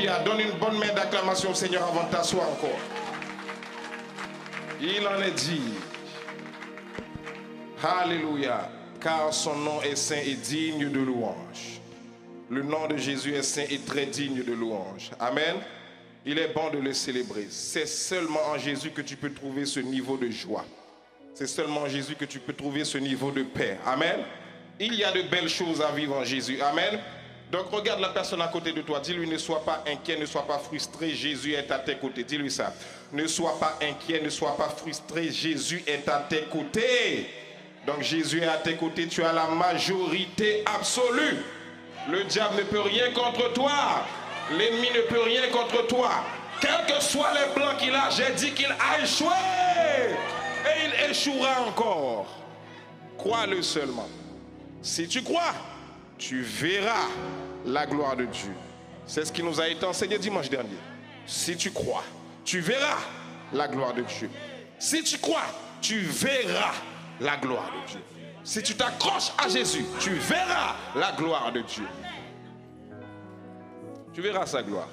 Alléluia. Donne une bonne main d'acclamation au Seigneur avant de t'asseoir encore. Il en est dit. Alléluia. Car son nom est saint et digne de louange. Le nom de Jésus est saint et très digne de louange. Amen. Il est bon de le célébrer. C'est seulement en Jésus que tu peux trouver ce niveau de joie. C'est seulement en Jésus que tu peux trouver ce niveau de paix. Amen. Il y a de belles choses à vivre en Jésus. Amen. Donc regarde la personne à côté de toi. Dis-lui, ne sois pas inquiet, ne sois pas frustré. Jésus est à tes côtés. Dis-lui ça. Ne sois pas inquiet, ne sois pas frustré. Jésus est à tes côtés. Donc Jésus est à tes côtés. Tu as la majorité absolue. Le diable ne peut rien contre toi. L'ennemi ne peut rien contre toi. Quels que soient les plans qu'il a, j'ai dit qu'il a échoué. Et il échouera encore. Crois-le seulement. Si tu crois, tu verras la gloire de Dieu. C'est ce qui nous a été enseigné dimanche dernier. Si tu crois, tu verras la gloire de Dieu. Si tu crois, tu verras la gloire de Dieu. Si tu t'accroches à Jésus, tu verras la gloire de Dieu. Tu verras sa gloire.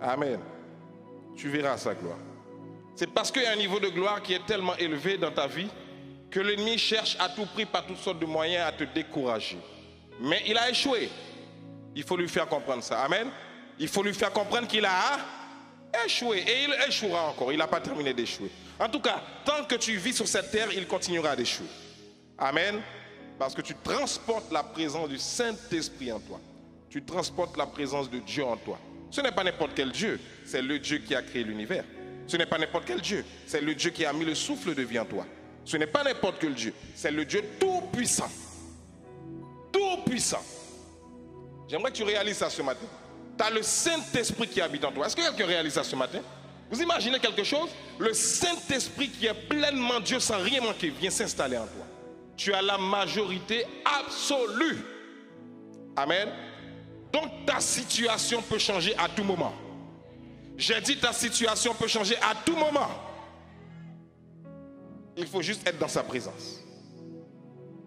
Amen. Tu verras sa gloire. C'est parce qu'il y a un niveau de gloire qui est tellement élevé dans ta vie que l'ennemi cherche à tout prix par toutes sortes de moyens à te décourager. Mais il a échoué. Il faut lui faire comprendre ça. Amen. Il faut lui faire comprendre qu'il a échoué. Et il échouera encore. Il n'a pas terminé d'échouer. En tout cas, tant que tu vis sur cette terre, il continuera d'échouer. Amen. Parce que tu transportes la présence du Saint-Esprit en toi. Tu transportes la présence de Dieu en toi. Ce n'est pas n'importe quel Dieu. C'est le Dieu qui a créé l'univers. Ce n'est pas n'importe quel Dieu. C'est le Dieu qui a mis le souffle de vie en toi. Ce n'est pas n'importe quel Dieu. C'est le Dieu tout-puissant. Tout-puissant. J'aimerais que tu réalises ça ce matin. Tu as le Saint-Esprit qui habite en toi. Est-ce que quelqu'un réalise ça ce matin? Vous imaginez quelque chose? Le Saint-Esprit qui est pleinement Dieu sans rien manquer vient s'installer en toi. Tu as la majorité absolue. Amen. Donc ta situation peut changer à tout moment. J'ai dit ta situation peut changer à tout moment. Il faut juste être dans sa présence.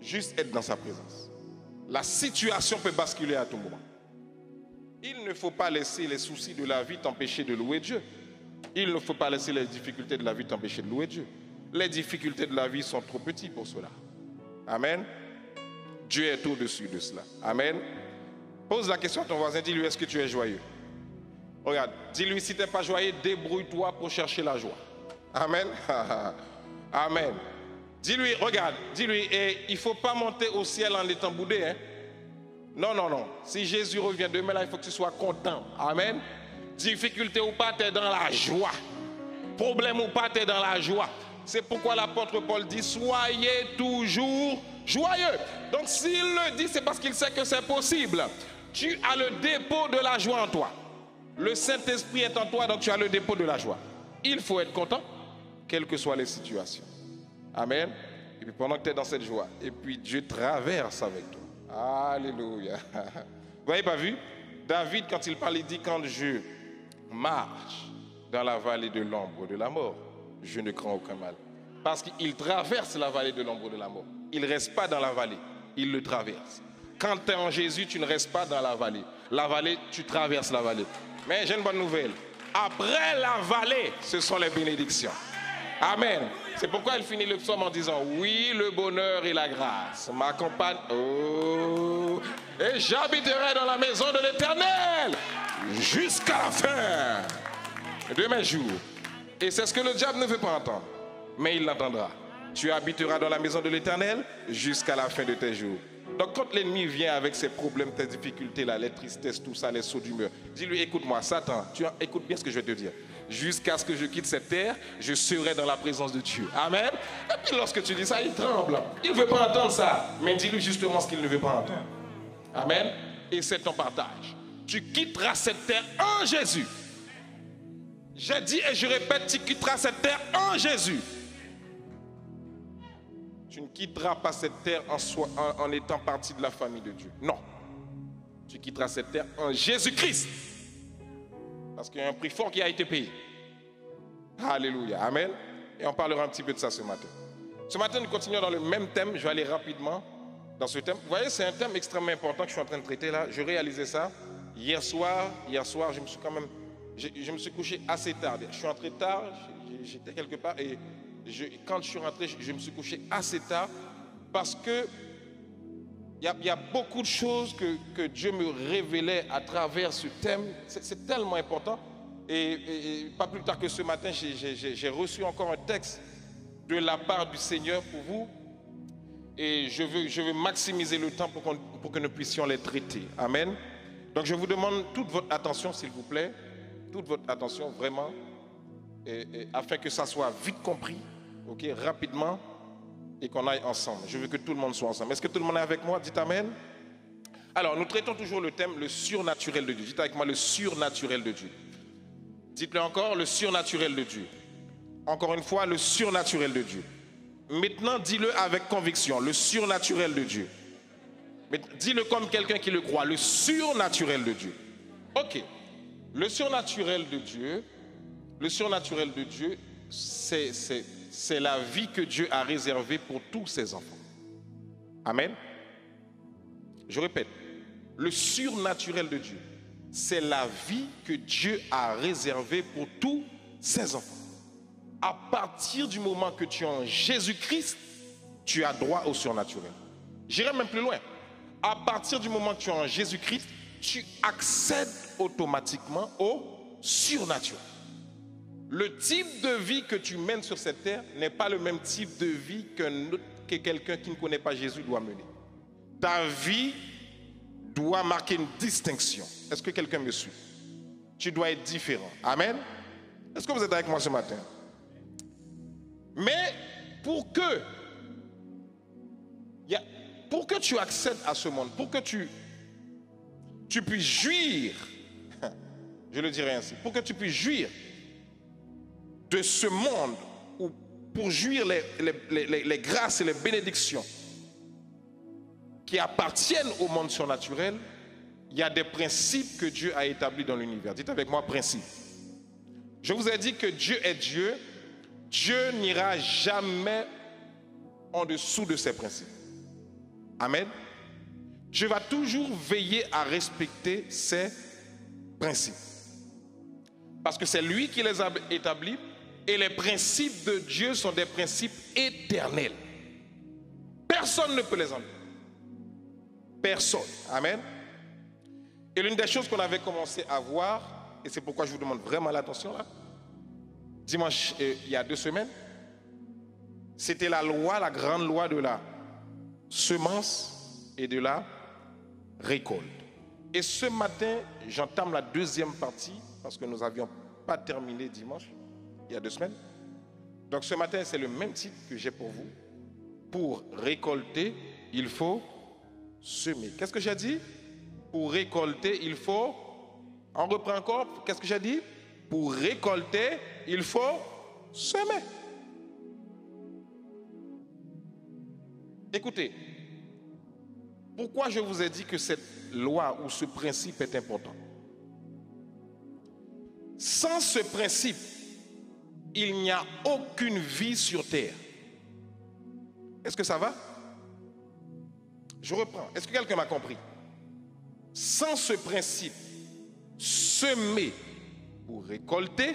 Juste être dans sa présence. La situation peut basculer à tout moment. Il ne faut pas laisser les soucis de la vie t'empêcher de louer Dieu. Il ne faut pas laisser les difficultés de la vie t'empêcher de louer Dieu. Les difficultés de la vie sont trop petites pour cela. Amen. Dieu est au-dessus de cela. Amen. Pose la question à ton voisin, dis-lui, est-ce que tu es joyeux? Regarde, dis-lui, si tu n'es pas joyeux, débrouille-toi pour chercher la joie. Amen. Amen. Dis-lui, regarde, dis-lui, il ne faut pas monter au ciel en étant boudé. Hein? Non, non, non. Si Jésus revient demain, là, il faut que tu sois content. Amen. Difficulté ou pas, tu es dans la joie. Problème ou pas, tu es dans la joie. C'est pourquoi l'apôtre Paul dit, soyez toujours joyeux. Donc s'il le dit, c'est parce qu'il sait que c'est possible. Tu as le dépôt de la joie en toi. Le Saint-Esprit est en toi, donc tu as le dépôt de la joie. Il faut être content, quelles que soient les situations. Amen. Et puis pendant que tu es dans cette joie, et puis Dieu traverse avec toi. Alléluia. Vous n'avez pas vu? David, quand il parle, il dit, quand je marche dans la vallée de l'ombre de la mort, je ne crains aucun mal. Parce qu'il traverse la vallée de l'ombre de la mort. Il ne reste pas dans la vallée, il le traverse. Quand tu es en Jésus, tu ne restes pas dans la vallée. La vallée, tu traverses la vallée. Mais j'ai une bonne nouvelle. Après la vallée, ce sont les bénédictions. Amen. C'est pourquoi il finit le psaume en disant, oui, le bonheur et la grâce m'accompagnent. Oh, et j'habiterai dans la maison de l'Éternel jusqu'à la fin de mes jours. Et c'est ce que le diable ne veut pas entendre. Mais il l'entendra. Tu habiteras dans la maison de l'Éternel jusqu'à la fin de tes jours. Donc quand l'ennemi vient avec ses problèmes, tes difficultés, là, les tristesses, tout ça, les sauts d'humeur, dis-lui, écoute-moi, Satan, écoute bien ce que je vais te dire. Jusqu'à ce que je quitte cette terre, je serai dans la présence de Dieu. Amen. Et puis lorsque tu dis ça, il tremble. Il ne veut pas entendre ça. Mais dis-lui justement ce qu'il ne veut pas entendre. Amen. Et c'est ton partage. Tu quitteras cette terre en Jésus. J'ai dit et je répète, tu quitteras cette terre en Jésus. Tu ne quitteras pas cette terre en étant partie de la famille de Dieu. Non. Tu quitteras cette terre en Jésus-Christ. Parce qu'il y a un prix fort qui a été payé. Alléluia. Amen. Et on parlera un petit peu de ça ce matin. Ce matin, nous continuons dans le même thème. Je vais aller rapidement dans ce thème. Vous voyez, c'est un thème extrêmement important que je suis en train de traiter là. Je réalisais ça hier soir, je me suis quand même, je me suis couché assez tard. Je suis rentré tard, j'étais quelque part et quand je suis rentré, je me suis couché assez tard parce que il y a beaucoup de choses que Dieu me révélait à travers ce thème. C'est tellement important. Et pas plus tard que ce matin, j'ai reçu encore un texte de la part du Seigneur pour vous. Et je veux maximiser le temps pour que nous puissions les traiter. Amen. Donc je vous demande toute votre attention, s'il vous plaît. Toute votre attention, vraiment. Afin que ça soit vite compris, ok, rapidement. Et qu'on aille ensemble. Je veux que tout le monde soit ensemble. Est-ce que tout le monde est avec moi? Dites Amen. Alors, nous traitons toujours le thème, le surnaturel de Dieu. Dites avec moi, le surnaturel de Dieu. Dites-le encore, le surnaturel de Dieu. Encore une fois, le surnaturel de Dieu. Maintenant, dis-le avec conviction, le surnaturel de Dieu. Mais dis-le comme quelqu'un qui le croit, le surnaturel de Dieu. Ok. Le surnaturel de Dieu, c'est la vie que Dieu a réservée pour tous ses enfants. Amen. Je répète, le surnaturel de Dieu, c'est la vie que Dieu a réservée pour tous ses enfants. À partir du moment que tu es en Jésus-Christ, tu as droit au surnaturel. J'irai même plus loin. À partir du moment que tu es en Jésus-Christ, tu accèdes automatiquement au surnaturel. Le type de vie que tu mènes sur cette terre n'est pas le même type de vie que quelqu'un qui ne connaît pas Jésus doit mener. Ta vie doit marquer une distinction. Est-ce que quelqu'un me suit? Tu dois être différent. Amen. Est-ce que vous êtes avec moi ce matin? Mais pour que tu accèdes à ce monde, pour que tu puisses jouir, je le dirais ainsi, pour que tu puisses jouir de ce monde, ou pour jouir les grâces et les bénédictions qui appartiennent au monde surnaturel, il y a des principes que Dieu a établis dans l'univers. Dites avec moi, principes. Je vous ai dit que Dieu est Dieu. Dieu n'ira jamais en dessous de ses principes. Amen. Dieu va toujours veiller à respecter ses principes. Parce que c'est lui qui les a établis. Et les principes de Dieu sont des principes éternels. Personne ne peut les enlever. Personne. Amen. Et l'une des choses qu'on avait commencé à voir, et c'est pourquoi je vous demande vraiment l'attention là, dimanche, il y a 2 semaines, c'était la loi, la grande loi de la semence et de la récolte. Et ce matin, j'entame la 2e partie, parce que nous n'avions pas terminé dimanche, il y a 2 semaines. Donc ce matin, c'est le même titre que j'ai pour vous. Pour récolter, il faut semer. Qu'est-ce que j'ai dit? Pour récolter, il faut... On reprend encore. Qu'est-ce que j'ai dit? Pour récolter, il faut semer. Écoutez, pourquoi je vous ai dit que cette loi ou ce principe est important? Sans ce principe, il n'y a aucune vie sur terre. Est-ce que ça va? Je reprends. Est-ce que quelqu'un m'a compris? Sans ce principe, semer pour récolter,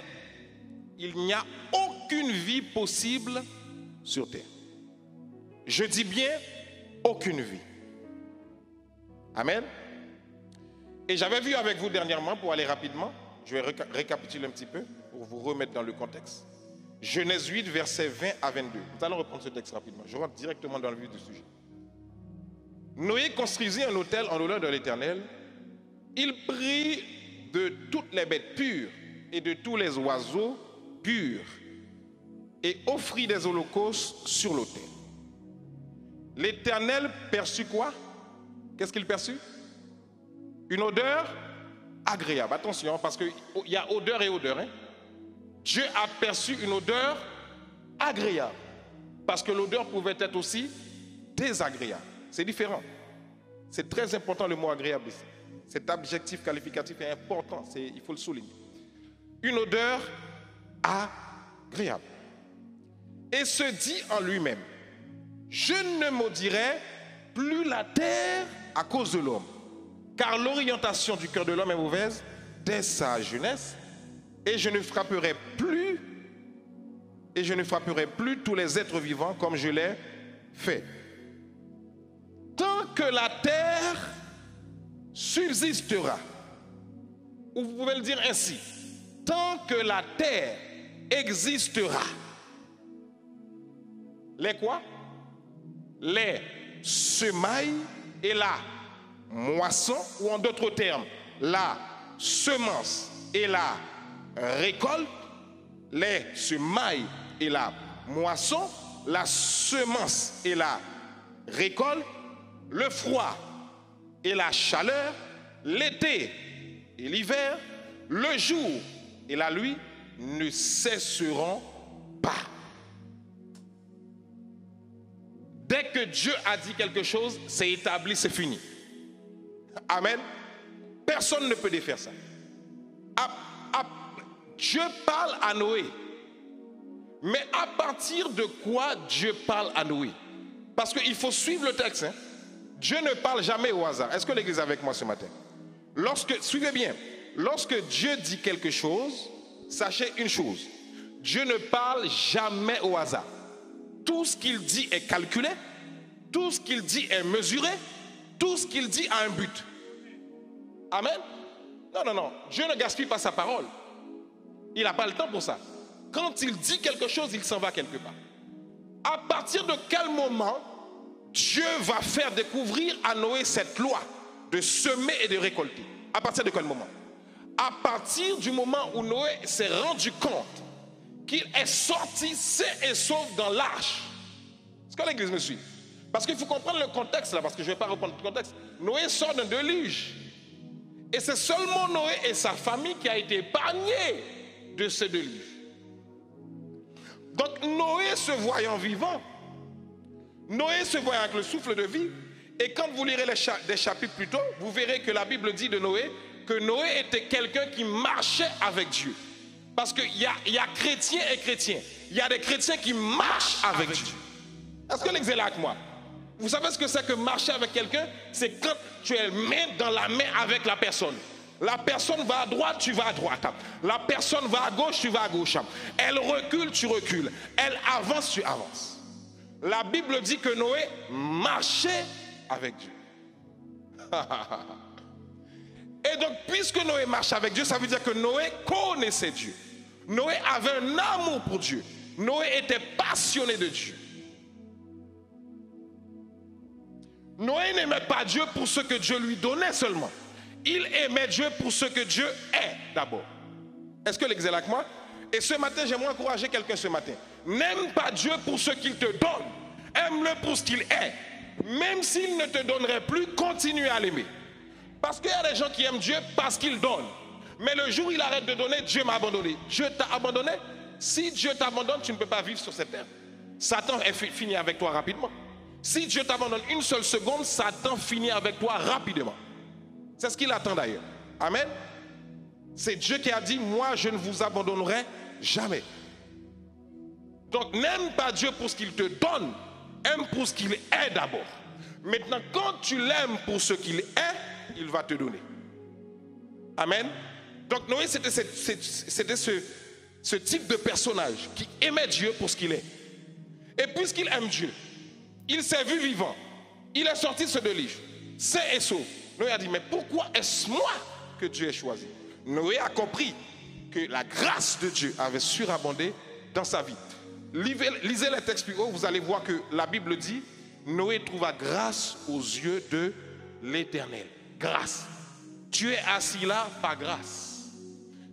il n'y a aucune vie possible sur terre. Je dis bien aucune vie. Amen. Et j'avais vu avec vous dernièrement, pour aller rapidement, je vais récapituler un petit peu pour vous remettre dans le contexte. Genèse 8, versets 20 à 22. Nous allons reprendre ce texte rapidement. Je rentre directement dans le vif du sujet. Noé construisit un autel en l'honneur de l'Éternel. Il prit de toutes les bêtes pures et de tous les oiseaux purs et offrit des holocaustes sur l'autel. L'Éternel perçut quoi? Qu'est-ce qu'il perçut? Une odeur agréable. Attention, parce qu'il y a odeur et odeur. Dieu a perçu une odeur agréable. Parce que l'odeur pouvait être aussi désagréable. C'est différent. C'est très important le mot agréable ici. Cet adjectif qualificatif est important, il faut le souligner. Une odeur agréable. Et se dit en lui-même, je ne maudirai plus la terre à cause de l'homme, Car l'orientation du cœur de l'homme est mauvaise dès sa jeunesse, et je ne frapperai plus tous les êtres vivants comme je l'ai fait. Tant que la terre subsistera, ou vous pouvez le dire ainsi, tant que la terre existera, les quoi? Les semailles et la moisson, ou en d'autres termes, la semence et la récolte, les semailles et la moisson, la semence et la récolte, le froid et la chaleur, l'été et l'hiver, le jour et la nuit ne cesseront pas. Dès que Dieu a dit quelque chose, c'est établi, c'est fini. Amen. Personne ne peut défaire ça. Dieu parle à Noé. Mais à partir de quoi Dieu parle à Noé? Parce qu'il faut suivre le texte. Hein? Dieu ne parle jamais au hasard. Est-ce que l'église est avec moi ce matin? Suivez bien. Lorsque Dieu dit quelque chose, sachez une chose. Dieu ne parle jamais au hasard. Tout ce qu'il dit est calculé. Tout ce qu'il dit est mesuré. Tout ce qu'il dit a un but. Amen. Non. Dieu ne gaspille pas sa parole. Il n'a pas le temps pour ça. Quand il dit quelque chose, il s'en va quelque part. À partir de quel moment Dieu va faire découvrir à Noé cette loi de semer et de récolter? À partir de quel moment? À partir du moment où Noé s'est rendu compte qu'il est sorti sain et sauf dans l'arche. Est-ce que l'église me suit? Parce qu'il faut comprendre le contexte là, parce que je ne vais pas reprendre le contexte. Noé sort d'un déluge. Et c'est seulement Noé et sa famille qui a été épargné de ce déluge. Donc Noé se voyant vivant, Noé se voyant avec le souffle de vie, et quand vous lirez des chapitres plus tôt, vous verrez que la Bible dit de Noé que Noé était quelqu'un qui marchait avec Dieu. Parce qu'il y a chrétiens et chrétiens. Il y a des chrétiens qui marchent avec Dieu. Est-ce que l'église est là avec moi? Vous savez ce que c'est que marcher avec quelqu'un? C'est quand tu es main dans la main avec la personne. La personne va à droite, tu vas à droite. La personne va à gauche, tu vas à gauche. Elle recule, tu recules. Elle avance, tu avances. La Bible dit que Noé marchait avec Dieu. Et donc, puisque Noé marche avec Dieu, ça veut dire que Noé connaissait Dieu. Noé avait un amour pour Dieu. Noé était passionné de Dieu. Noé n'aimait pas Dieu pour ce que Dieu lui donnait seulement. Il aimait Dieu pour ce que Dieu est d'abord. Est-ce que l'église est là avec moi? Et ce matin, j'aimerais encourager quelqu'un ce matin. N'aime pas Dieu pour ce qu'il te donne. Aime-le pour ce qu'il est. Même s'il ne te donnerait plus, continue à l'aimer. Parce qu'il y a des gens qui aiment Dieu parce qu'il donne. Mais le jour où il arrête de donner, Dieu m'a abandonné. Dieu t'a abandonné. Si Dieu t'abandonne, tu ne peux pas vivre sur cette terre. Satan est fini avec toi rapidement. Si Dieu t'abandonne une seule seconde, Satan finit avec toi rapidement. C'est ce qu'il attend d'ailleurs. Amen. C'est Dieu qui a dit, moi je ne vous abandonnerai jamais. Donc n'aime pas Dieu pour ce qu'il te donne, aime pour ce qu'il est d'abord. Maintenant, quand tu l'aimes pour ce qu'il est, il va te donner. Amen. Donc Noé, c'était ce type de personnage qui aimait Dieu pour ce qu'il est. Et puisqu'il aime Dieu, il s'est vu vivant. Il est sorti de ce déluge, sain et sauf. Noé a dit, mais pourquoi est-ce moi que Dieu a choisi? Noé a compris que la grâce de Dieu avait surabondé dans sa vie. Lisez les textes plus haut, vous allez voir que la Bible dit, Noé trouva grâce aux yeux de l'Éternel. Grâce. Tu es assis là par grâce.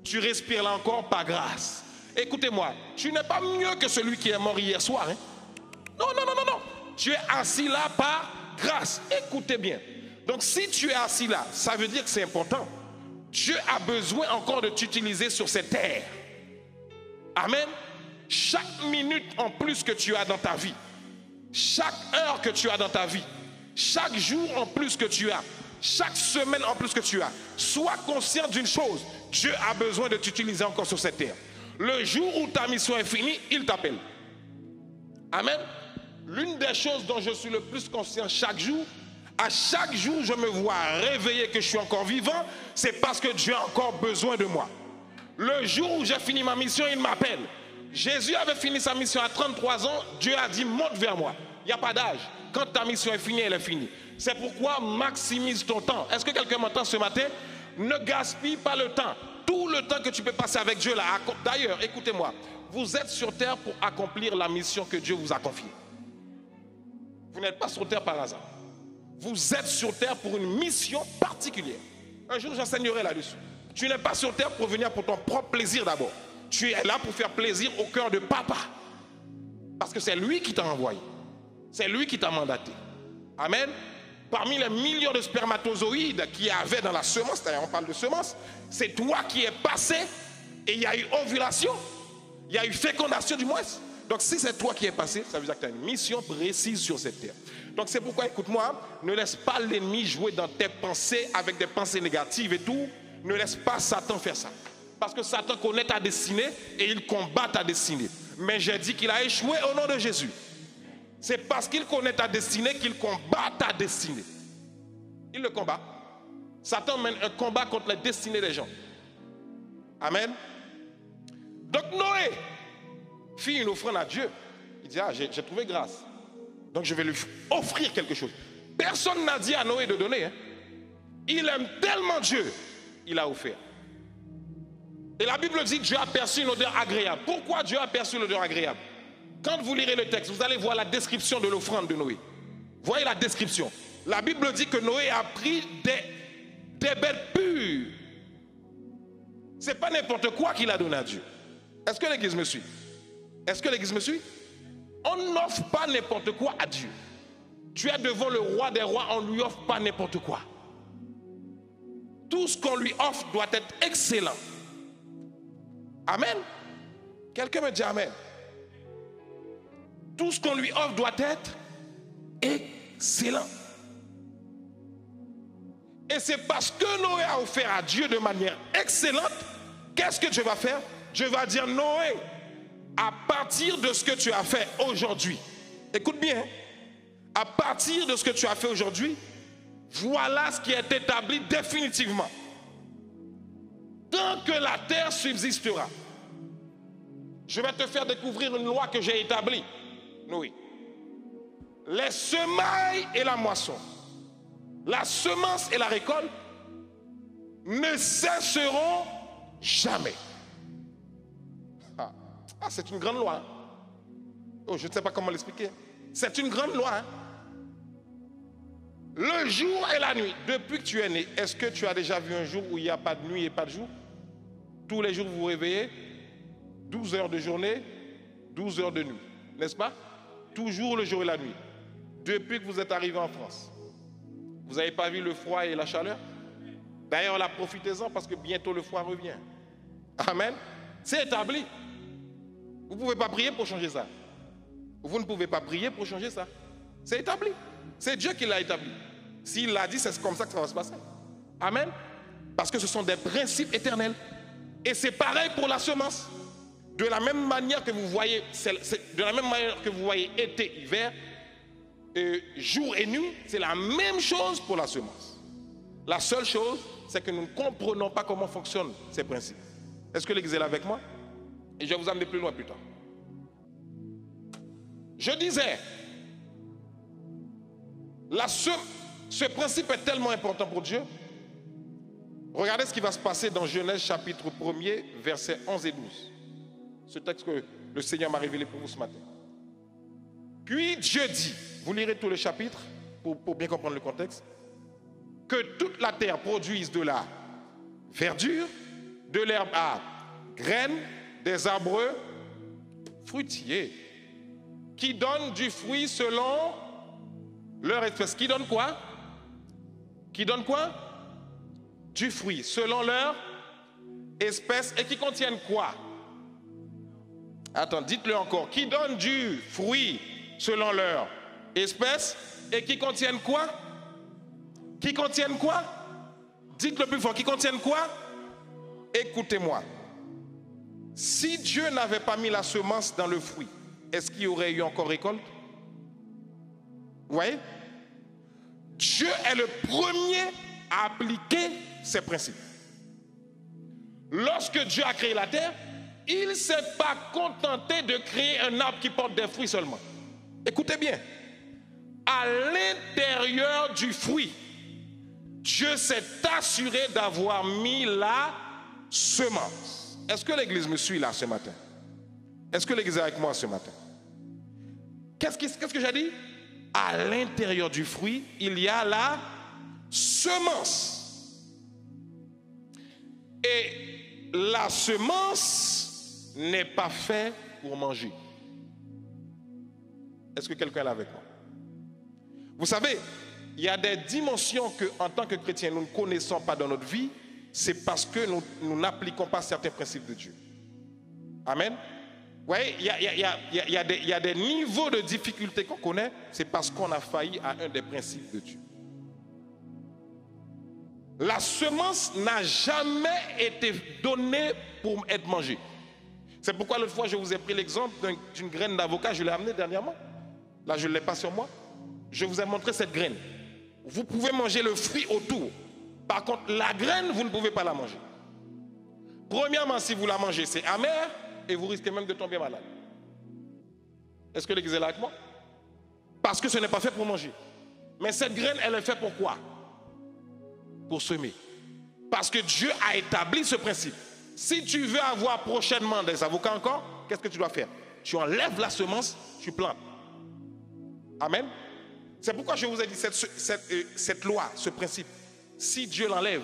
Tu respires là encore par grâce. Écoutez-moi, tu n'es pas mieux que celui qui est mort hier soir. Hein? Non. Tu es assis là par grâce. Écoutez bien. Donc si tu es assis là, ça veut dire que c'est important. Dieu a besoin encore de t'utiliser sur cette terre. Amen. Chaque minute en plus que tu as dans ta vie, chaque heure que tu as dans ta vie, chaque jour en plus que tu as, chaque semaine en plus que tu as, sois conscient d'une chose, Dieu a besoin de t'utiliser encore sur cette terre. Le jour où ta mission est finie, il t'appelle. Amen. L'une des choses dont je suis le plus conscient chaque jour, À chaque jour, je me vois réveillé que je suis encore vivant, c'est parce que Dieu a encore besoin de moi. Le jour où j'ai fini ma mission, il m'appelle. Jésus avait fini sa mission à 33 ans, Dieu a dit monte vers moi. Il n'y a pas d'âge. Quand ta mission est finie, elle est finie. C'est pourquoi maximise ton temps. Est-ce que quelqu'un m'entend ce matin? Ne gaspille pas le temps. Tout le temps que tu peux passer avec Dieu là. D'ailleurs, écoutez-moi, vous êtes sur terre pour accomplir la mission que Dieu vous a confiée. Vous n'êtes pas sur terre par hasard. Vous êtes sur terre pour une mission particulière. Un jour, j'enseignerai là-dessus. Tu n'es pas sur terre pour venir pour ton propre plaisir d'abord. Tu es là pour faire plaisir au cœur de papa. Parce que c'est lui qui t'a envoyé. C'est lui qui t'a mandaté. Amen. Parmi les millions de spermatozoïdes qu'il y avait dans la semence, d'ailleurs on parle de semence, c'est toi qui es passé et il y a eu ovulation. Il y a eu fécondation du moins. Donc si c'est toi qui es passé, ça veut dire que tu as une mission précise sur cette terre. Donc c'est pourquoi, écoute-moi, ne laisse pas l'ennemi jouer dans tes pensées avec des pensées négatives et tout. Ne laisse pas Satan faire ça. Parce que Satan connaît ta destinée et il combat ta destinée. Mais j'ai dit qu'il a échoué au nom de Jésus. C'est parce qu'il connaît ta destinée qu'il combat ta destinée. Il le combat. Satan mène un combat contre la destinée des gens. Amen. Donc Noé fit une offrande à Dieu. Il dit, j'ai trouvé grâce. Donc je vais lui offrir quelque chose. Personne n'a dit à Noé de donner. Il aime tellement Dieu, il a offert. Et la Bible dit que Dieu a perçu une odeur agréable. Pourquoi Dieu a perçu l'odeur agréable? Quand vous lirez le texte, vous allez voir la description de l'offrande de Noé. Voyez la description. La Bible dit que Noé a pris des bêtes pures. Ce n'est pas n'importe quoi qu'il a donné à Dieu. Est-ce que l'église me suit? Est-ce que l'église me suit? On n'offre pas n'importe quoi à Dieu. Tu es devant le roi des rois, on ne lui offre pas n'importe quoi. Tout ce qu'on lui offre doit être excellent. Amen. Quelqu'un me dit amen. Tout ce qu'on lui offre doit être excellent. Et c'est parce que Noé a offert à Dieu de manière excellente, qu'est-ce que Dieu va faire? Dieu va dire, Noé, à partir de ce que tu as fait aujourd'hui, écoute bien, à partir de ce que tu as fait aujourd'hui, voilà ce qui est établi définitivement. Tant que la terre subsistera, je vais te faire découvrir une loi que j'ai établie. Noé. Les semailles et la moisson, la semence et la récolte ne cesseront jamais. C'est une grande loi. Oh, je ne sais pas comment l'expliquer. C'est une grande loi. Le jour et la nuit, depuis que tu es né, est-ce que tu as déjà vu un jour où il n'y a pas de nuit et pas de jour? Tous les jours vous vous réveillez, 12 heures de journée, 12 heures de nuit, n'est-ce pas? Toujours le jour et la nuit. Depuis que vous êtes arrivé en France, vous n'avez pas vu le froid et la chaleur? D'ailleurs, là, profitez-en parce que bientôt le froid revient. Amen. C'est établi. Vous ne pouvez pas prier pour changer ça. Vous ne pouvez pas prier pour changer ça. C'est établi. C'est Dieu qui l'a établi. S'il l'a dit, c'est comme ça que ça va se passer. Amen. Parce que ce sont des principes éternels. Et c'est pareil pour la semence. De la même manière que vous voyez, de la même manière que vous voyez été, hiver, jour et nuit, c'est la même chose pour la semence. La seule chose, c'est que nous ne comprenons pas comment fonctionnent ces principes. Est-ce que l'église est là avec moi? Et je vais vous amener plus loin plus tard. Je disais, ce principe est tellement important pour Dieu. Regardez ce qui va se passer dans Genèse chapitre 1er, versets 11 et 12. Ce texte que le Seigneur m'a révélé pour vous ce matin. Puis Dieu dit, vous lirez tout le chapitre pour bien comprendre le contexte, que toute la terre produise de la verdure, de l'herbe à graines, des arbres fruitiers, qui donnent du fruit selon leur espèce. Qui donne quoi? Qui donne quoi? Du fruit selon leur espèce et qui contiennent quoi? Attends, dites-le encore. Qui donne du fruit selon leur espèce et qui contiennent quoi? Qui contiennent quoi? Dites-le plus fort. Qui contiennent quoi? Écoutez-moi. Si Dieu n'avait pas mis la semence dans le fruit, est-ce qu'il y aurait eu encore récolte? Vous voyez? Dieu est le premier à appliquer ces principes. Lorsque Dieu a créé la terre, il ne s'est pas contenté de créer un arbre qui porte des fruits seulement. Écoutez bien. À l'intérieur du fruit, Dieu s'est assuré d'avoir mis la semence. Est-ce que l'église me suit là ce matin? Est-ce que l'église est avec moi ce matin? Qu'est-ce que j'ai dit? À l'intérieur du fruit, il y a la semence. Et la semence n'est pas faite pour manger. Est-ce que quelqu'un est là avec moi? Vous savez, il y a des dimensions que, en tant que chrétiens, nous ne connaissons pas dans notre vie. C'est parce que nous n'appliquons pas certains principes de Dieu. Amen. Vous voyez, il y a des niveaux de difficulté qu'on connaît. C'est parce qu'on a failli à un des principes de Dieu. La semence n'a jamais été donnée pour être mangée. C'est pourquoi l'autre fois, je vous ai pris l'exemple d'une graine d'avocat. Je l'ai amenée dernièrement. Là, je ne l'ai pas sur moi. Je vous ai montré cette graine. Vous pouvez manger le fruit autour. Par contre, la graine, vous ne pouvez pas la manger. Premièrement, si vous la mangez, c'est amer et vous risquez même de tomber malade. Est-ce que l'église est là avec moi? Parce que ce n'est pas fait pour manger. Mais cette graine, elle est faite pour quoi? Pour semer. Parce que Dieu a établi ce principe. Si tu veux avoir prochainement des avocats encore, qu'est-ce que tu dois faire? Tu enlèves la semence, tu plantes. Amen. C'est pourquoi je vous ai dit cette loi, ce principe. Si Dieu l'enlève,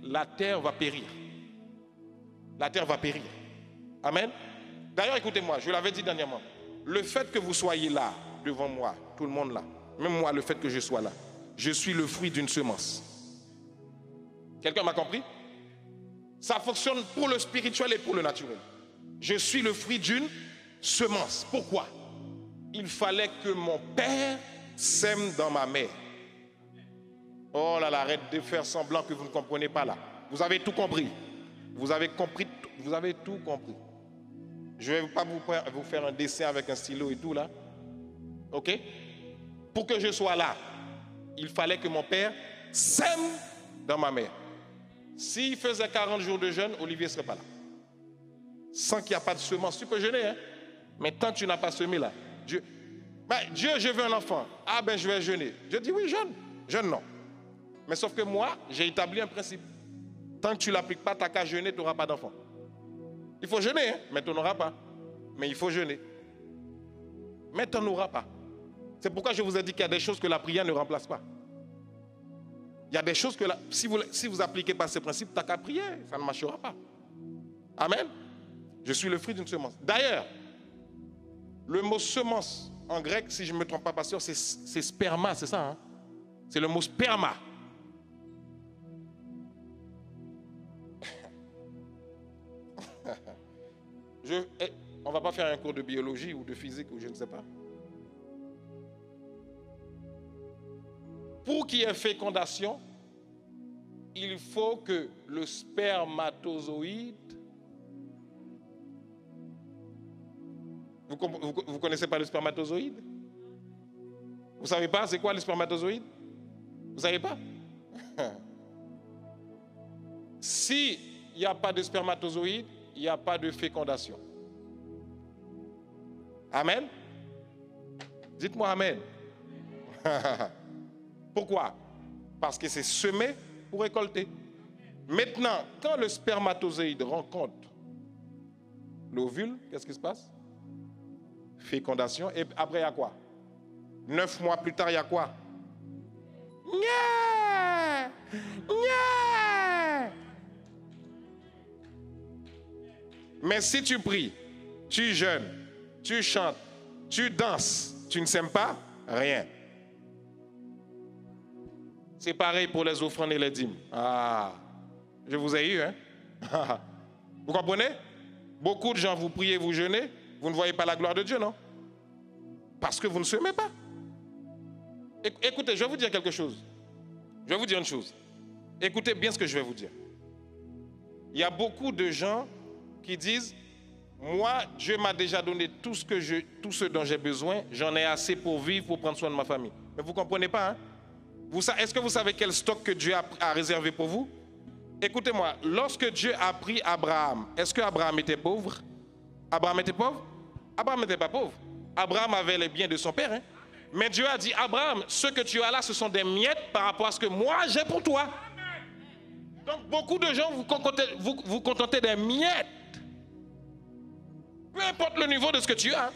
la terre va périr. La terre va périr. Amen. D'ailleurs, écoutez-moi, je l'avais dit dernièrement. Le fait que vous soyez là, devant moi, tout le monde là, même moi, le fait que je sois là, je suis le fruit d'une semence. Quelqu'un m'a compris? Ça fonctionne pour le spirituel et pour le naturel. Je suis le fruit d'une semence. Pourquoi? Il fallait que mon père sème dans ma mère. Oh là là, arrête de faire semblant que vous ne comprenez pas là. Vous avez tout compris. Vous avez compris, vous avez tout compris. Je ne vais pas vous faire un dessin avec un stylo et tout là. Ok? Pour que je sois là, il fallait que mon père sème dans ma mère. S'il faisait 40 jours de jeûne, Olivier ne serait pas là. Sans qu'il n'y a pas de semence, tu peux jeûner, hein? Mais tant que tu n'as pas semé là, Dieu, je veux un enfant. Ah ben je vais jeûner. Je dis oui, jeûne. Jeûne non. Mais sauf que moi, j'ai établi un principe. Tant que tu ne l'appliques pas, tu n'as qu'à jeûner, tu n'auras pas d'enfant. Il faut jeûner, hein? Mais tu n'en auras pas. Mais il faut jeûner. Mais tu n'en auras pas. C'est pourquoi je vous ai dit qu'il y a des choses que la prière ne remplace pas. Il y a des choses que si vous appliquez pas ces principes, tu n'as qu'à prier, ça ne marchera pas. Amen. Je suis le fruit d'une semence. D'ailleurs, le mot semence en grec, si je ne me trompe pas, pasteur, c'est sperma, c'est ça, hein? C'est le mot sperma. On ne va pas faire un cours de biologie ou de physique ou je ne sais pas. Pour qu'il y ait fécondation, il faut que le spermatozoïde... Vous connaissez pas le spermatozoïde? Vous ne savez pas c'est quoi le spermatozoïde? Vous ne savez pas? S'il n'y a pas de spermatozoïde, il n'y a pas de fécondation. Amen? Dites-moi amen. Pourquoi? Parce que c'est semé pour récolter. Maintenant, quand le spermatozoïde rencontre l'ovule, qu'est-ce qui se passe? Fécondation. Et après, il y a quoi? 9 mois plus tard, il y a quoi? Nya! Nya! Mais si tu pries, tu jeûnes, tu chantes, tu danses, tu ne sèmes pas, rien. C'est pareil pour les offrandes et les dîmes. Ah, je vous ai eu, hein? Vous comprenez? Beaucoup de gens, vous priez, vous jeûnez, vous ne voyez pas la gloire de Dieu, non? Parce que vous ne semez pas. Écoutez, je vais vous dire quelque chose. Je vais vous dire une chose. Écoutez bien ce que je vais vous dire. Il y a beaucoup de gens qui disent, moi, Dieu m'a déjà donné tout ce dont j'ai besoin, j'en ai assez pour vivre, pour prendre soin de ma famille. Mais vous ne comprenez pas, hein? Est-ce que vous savez quel stock que Dieu a réservé pour vous? Écoutez-moi, lorsque Dieu a pris Abraham, est-ce que Abraham était pauvre? Abraham était pauvre? Abraham n'était pas pauvre. Abraham avait les biens de son père. Hein? Mais Dieu a dit, Abraham, ce que tu as là, ce sont des miettes par rapport à ce que moi j'ai pour toi. Donc beaucoup de gens vous contentez des miettes. Peu importe le niveau de ce que tu as.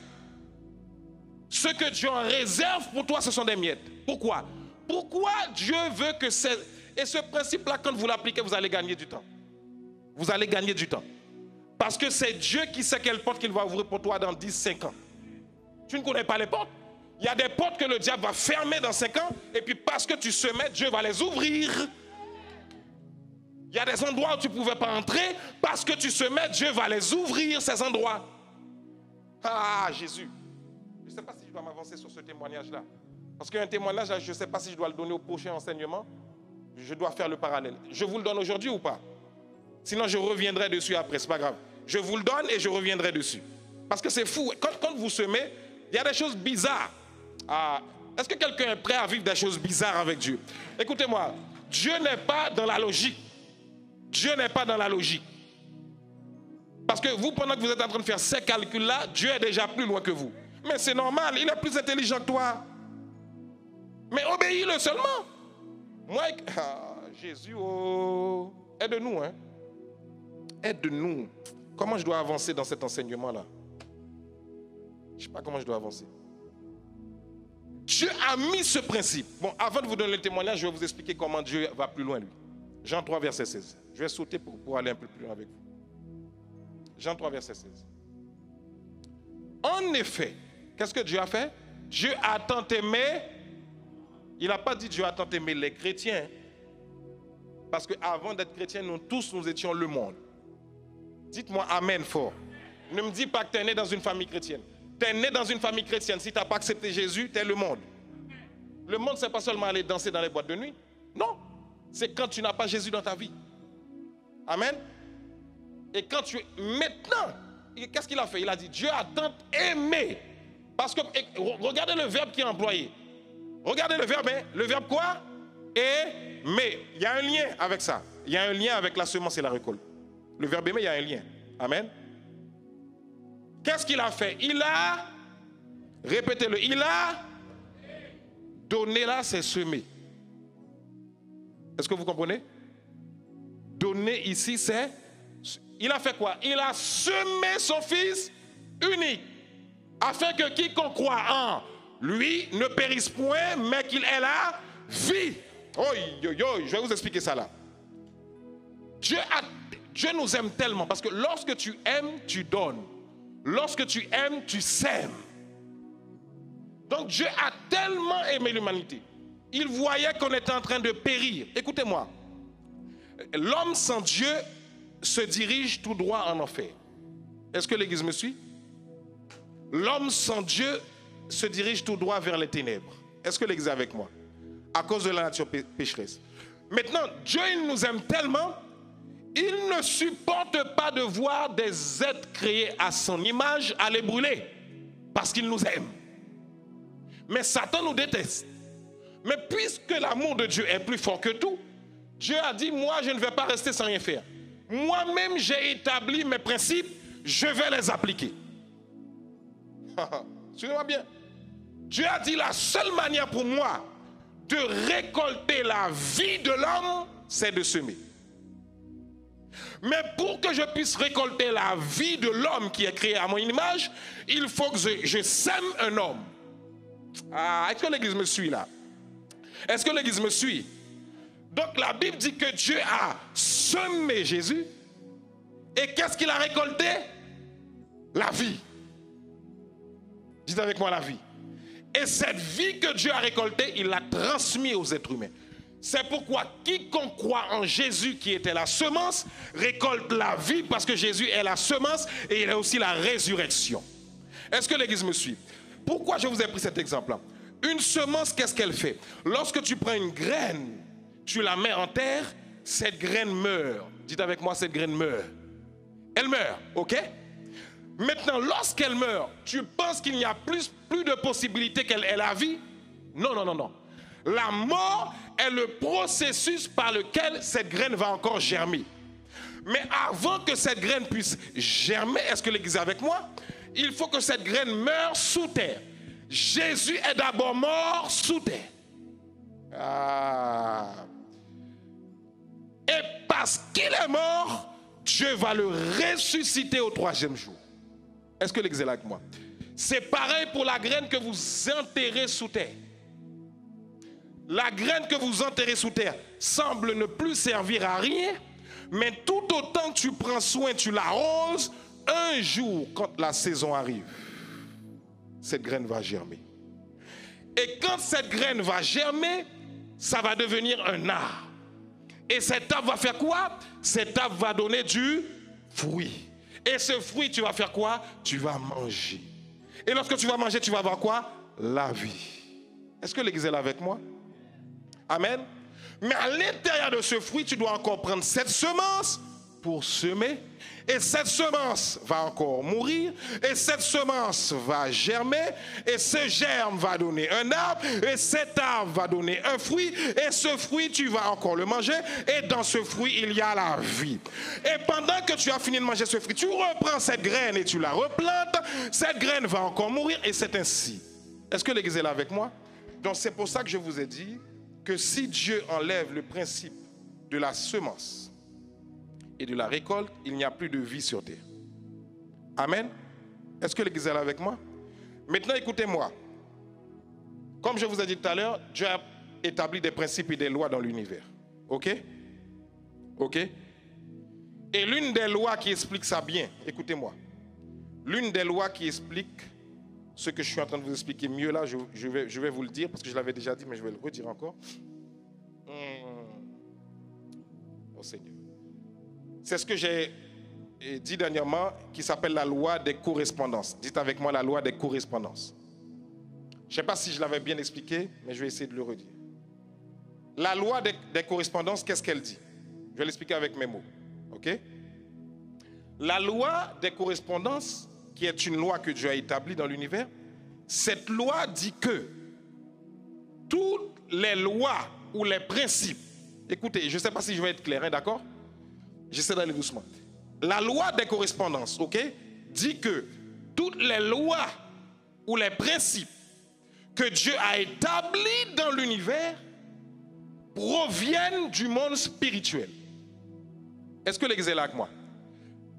Ce que Dieu en réserve pour toi, ce sont des miettes. Pourquoi? Pourquoi Dieu veut que c'est... Et ce principe-là, quand vous l'appliquez, vous allez gagner du temps. Vous allez gagner du temps. Parce que c'est Dieu qui sait quelle porte qu'il va ouvrir pour toi dans 10, 5 ans. Tu ne connais pas les portes. Il y a des portes que le diable va fermer dans 5 ans. Et puis parce que tu semais, Dieu va les ouvrir. Il y a des endroits où tu ne pouvais pas entrer. Parce que tu semais, Dieu va les ouvrir, ces endroits. Ah, Jésus. Je ne sais pas si je dois m'avancer sur ce témoignage-là. Parce qu'un témoignage, je ne sais pas si je dois le donner au prochain enseignement. Je dois faire le parallèle. Je vous le donne aujourd'hui ou pas? Sinon, je reviendrai dessus après, ce n'est pas grave. Je vous le donne et je reviendrai dessus. Parce que c'est fou. Quand vous semez, il y a des choses bizarres. Ah, est-ce que quelqu'un est prêt à vivre des choses bizarres avec Dieu? Écoutez-moi, Dieu n'est pas dans la logique. Dieu n'est pas dans la logique. Parce que vous, pendant que vous êtes en train de faire ces calculs-là, Dieu est déjà plus loin que vous. Mais c'est normal, il est plus intelligent que toi. Mais obéis-le seulement. Moi, Jésus, oh, aide-nous, hein. Aide-nous. Comment je dois avancer dans cet enseignement-là? Je ne sais pas comment je dois avancer. Dieu a mis ce principe. Bon, avant de vous donner le témoignage, je vais vous expliquer comment Dieu va plus loin, lui. Jean 3, verset 16. Je vais sauter pour aller un peu plus loin avec vous. Jean 3, verset 16. En effet, qu'est-ce que Dieu a fait? Dieu a tant aimé. Il n'a pas dit Dieu a tant aimé les chrétiens. Parce qu'avant d'être chrétiens, nous tous, nous étions le monde. Dites-moi amen fort. Ne me dis pas que tu es né dans une famille chrétienne. Tu es né dans une famille chrétienne. Si tu n'as pas accepté Jésus, tu es le monde. Le monde, ce n'est pas seulement aller danser dans les boîtes de nuit. Non. C'est quand tu n'as pas Jésus dans ta vie. Amen. Et quand tu... Maintenant, qu'est-ce qu'il a fait? Il a dit, Dieu a tant aimé. Parce que, regardez le verbe qui est employé. Regardez le verbe, hein? Le verbe quoi? Aimer. Il y a un lien avec ça. Il y a un lien avec la semence et la récolte. Le verbe aimer, il y a un lien. Amen. Qu'est-ce qu'il a fait? Il a, répétez-le, il a donné là, c'est semer. Est-ce que vous comprenez? Donner ici, c'est... Il a fait quoi? Il a semé son fils unique, afin que quiconque croit en lui ne périsse point, mais qu'il ait la vie. Je vais vous expliquer ça là. Dieu nous aime tellement, parce que lorsque tu aimes, tu donnes. Lorsque tu aimes, tu sèmes. Donc Dieu a tellement aimé l'humanité. Il voyait qu'on était en train de périr. Écoutez-moi. L'homme sans Dieu se dirige tout droit en enfer. Est-ce que l'Église me suit? L'homme sans Dieu se dirige tout droit vers les ténèbres. Est-ce que l'Église est avec moi? À cause de la nature pécheresse. Maintenant, Dieu, il nous aime tellement, il ne supporte pas de voir des êtres créés à son image aller brûler. Parce qu'il nous aime. Mais Satan nous déteste. Mais puisque l'amour de Dieu est plus fort que tout, Dieu a dit, moi, je ne vais pas rester sans rien faire. Moi-même, j'ai établi mes principes, je vais les appliquer. Suivez-moi bien. Dieu a dit, la seule manière pour moi de récolter la vie de l'homme, c'est de semer. Mais pour que je puisse récolter la vie de l'homme qui est créé à mon image, il faut que je sème un homme. Ah, est-ce que l'Église me suit là? Est-ce que l'Église me suit? Donc la Bible dit que Dieu a semé Jésus. Et qu'est-ce qu'il a récolté? La vie. Dites avec moi la vie. Et cette vie que Dieu a récoltée, il l'a transmise aux êtres humains. C'est pourquoi quiconque croit en Jésus qui était la semence, récolte la vie parce que Jésus est la semence et il est aussi la résurrection. Est-ce que l'Église me suit? Pourquoi je vous ai pris cet exemple-là? Une semence, qu'est-ce qu'elle fait? Lorsque tu prends une graine, tu la mets en terre, cette graine meurt. Dites avec moi, cette graine meurt. Elle meurt, ok? Maintenant, lorsqu'elle meurt, tu penses qu'il n'y a plus de possibilité qu'elle ait la vie? Non, non, non, non. La mort est le processus par lequel cette graine va encore germer. Mais avant que cette graine puisse germer, est-ce que l'Église est avec moi? Il faut que cette graine meure sous terre. Jésus est d'abord mort sous terre. Et parce qu'il est mort, Dieu va le ressusciter au 3e jour. Est-ce que l'Église est là avec moi? C'est pareil pour la graine que vous enterrez sous terre. La graine que vous enterrez sous terre semble ne plus servir à rien, mais tout autant que tu prends soin, tu l'arroses, un jour, quand la saison arrive, cette graine va germer. Et quand cette graine va germer, ça va devenir un arbre. Et cet arbre va faire quoi? Cet arbre va donner du fruit. Et ce fruit, tu vas faire quoi? Tu vas manger. Et lorsque tu vas manger, tu vas avoir quoi? La vie. Est-ce que l'Église est là avec moi? Amen. Mais à l'intérieur de ce fruit, tu dois encore prendre cette semence pour semer. Et cette semence va encore mourir. Et cette semence va germer. Et ce germe va donner un arbre. Et cet arbre va donner un fruit. Et ce fruit, tu vas encore le manger. Et dans ce fruit, il y a la vie. Et pendant que tu as fini de manger ce fruit, tu reprends cette graine et tu la replantes. Cette graine va encore mourir. Et c'est ainsi. Est-ce que l'Église est là avec moi? Donc c'est pour ça que je vous ai dit que si Dieu enlève le principe de la semence et de la récolte, il n'y a plus de vie sur terre. Amen. Est-ce que l'Église est là avec moi? Maintenant, écoutez-moi. Comme je vous ai dit tout à l'heure, Dieu a établi des principes et des lois dans l'univers. OK? OK? Et l'une des lois qui explique ça bien, écoutez-moi. L'une des lois qui explique ce que je suis en train de vous expliquer mieux là, je vais vous le dire parce que je l'avais déjà dit, mais je vais le redire encore. Oh Seigneur. C'est ce que j'ai dit dernièrement qui s'appelle la loi des correspondances. Dites avec moi la loi des correspondances. Je ne sais pas si je l'avais bien expliqué, mais je vais essayer de le redire. La loi des correspondances, qu'est-ce qu'elle dit? Je vais l'expliquer avec mes mots. OK? La loi des correspondances, qui est une loi que Dieu a établie dans l'univers, cette loi dit que toutes les lois ou les principes, écoutez, je ne sais pas si je vais être clair, hein, d'accord? J'essaie d'aller doucement. La loi des correspondances, ok, dit que toutes les lois ou les principes que Dieu a établis dans l'univers proviennent du monde spirituel. Est-ce que l'Église est là avec moi?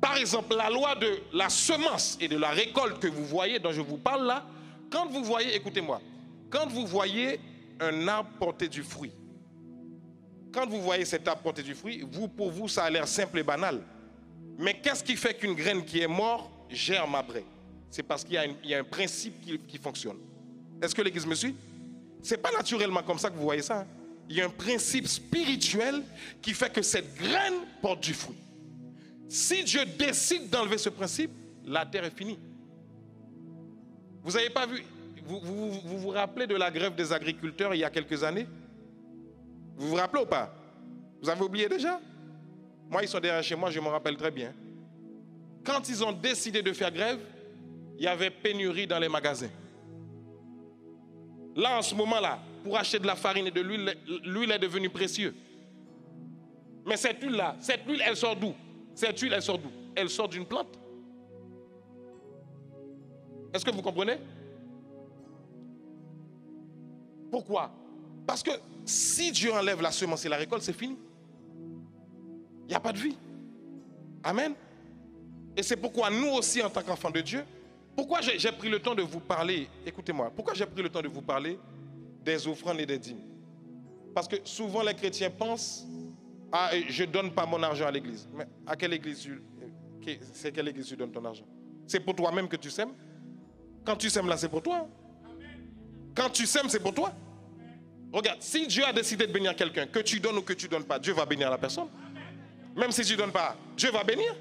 Par exemple, la loi de la semence et de la récolte que vous voyez, dont je vous parle là, quand vous voyez, écoutez-moi, quand vous voyez un arbre porter du fruit, quand vous voyez cet arbre porter du fruit, pour vous, ça a l'air simple et banal. Mais qu'est-ce qui fait qu'une graine qui est morte germe après? C'est parce qu'il y a un principe qui fonctionne. Est-ce que l'Église me suit? Ce n'est pas naturellement comme ça que vous voyez ça. Hein? Il y a un principe spirituel qui fait que cette graine porte du fruit. Si Dieu décide d'enlever ce principe, la terre est finie. Vous n'avez pas vu, vous rappelez de la grève des agriculteurs il y a quelques années? Vous vous rappelez ou pas? Vous avez oublié déjà? Moi, ils sont derrière chez moi, je m'en rappelle très bien. Quand ils ont décidé de faire grève, il y avait pénurie dans les magasins. Là, en ce moment-là, pour acheter de la farine et de l'huile, l'huile est devenue précieuse. Mais cette huile-là, cette huile, elle sort d'où? Cette huile, elle sort d'où? Elle sort d'une plante. Est-ce que vous comprenez? Pourquoi? Parce que si Dieu enlève la semence et la récolte, c'est fini. Il n'y a pas de vie. Amen. Et c'est pourquoi nous aussi, en tant qu'enfants de Dieu, pourquoi j'ai pris le temps de vous parler, écoutez-moi, pourquoi j'ai pris le temps de vous parler des offrandes et des dîmes? Parce que souvent les chrétiens pensent, ah, je ne donne pas mon argent à l'église. Mais à quelle église c'est quelle église tu donnes ton argent? C'est pour toi-même que tu sèmes? Quand tu sèmes là, c'est pour toi. Quand tu sèmes, c'est pour toi. Regarde, si Dieu a décidé de bénir quelqu'un, que tu donnes ou que tu ne donnes pas, Dieu va bénir la personne. Même si tu ne donnes pas, Dieu va bénir.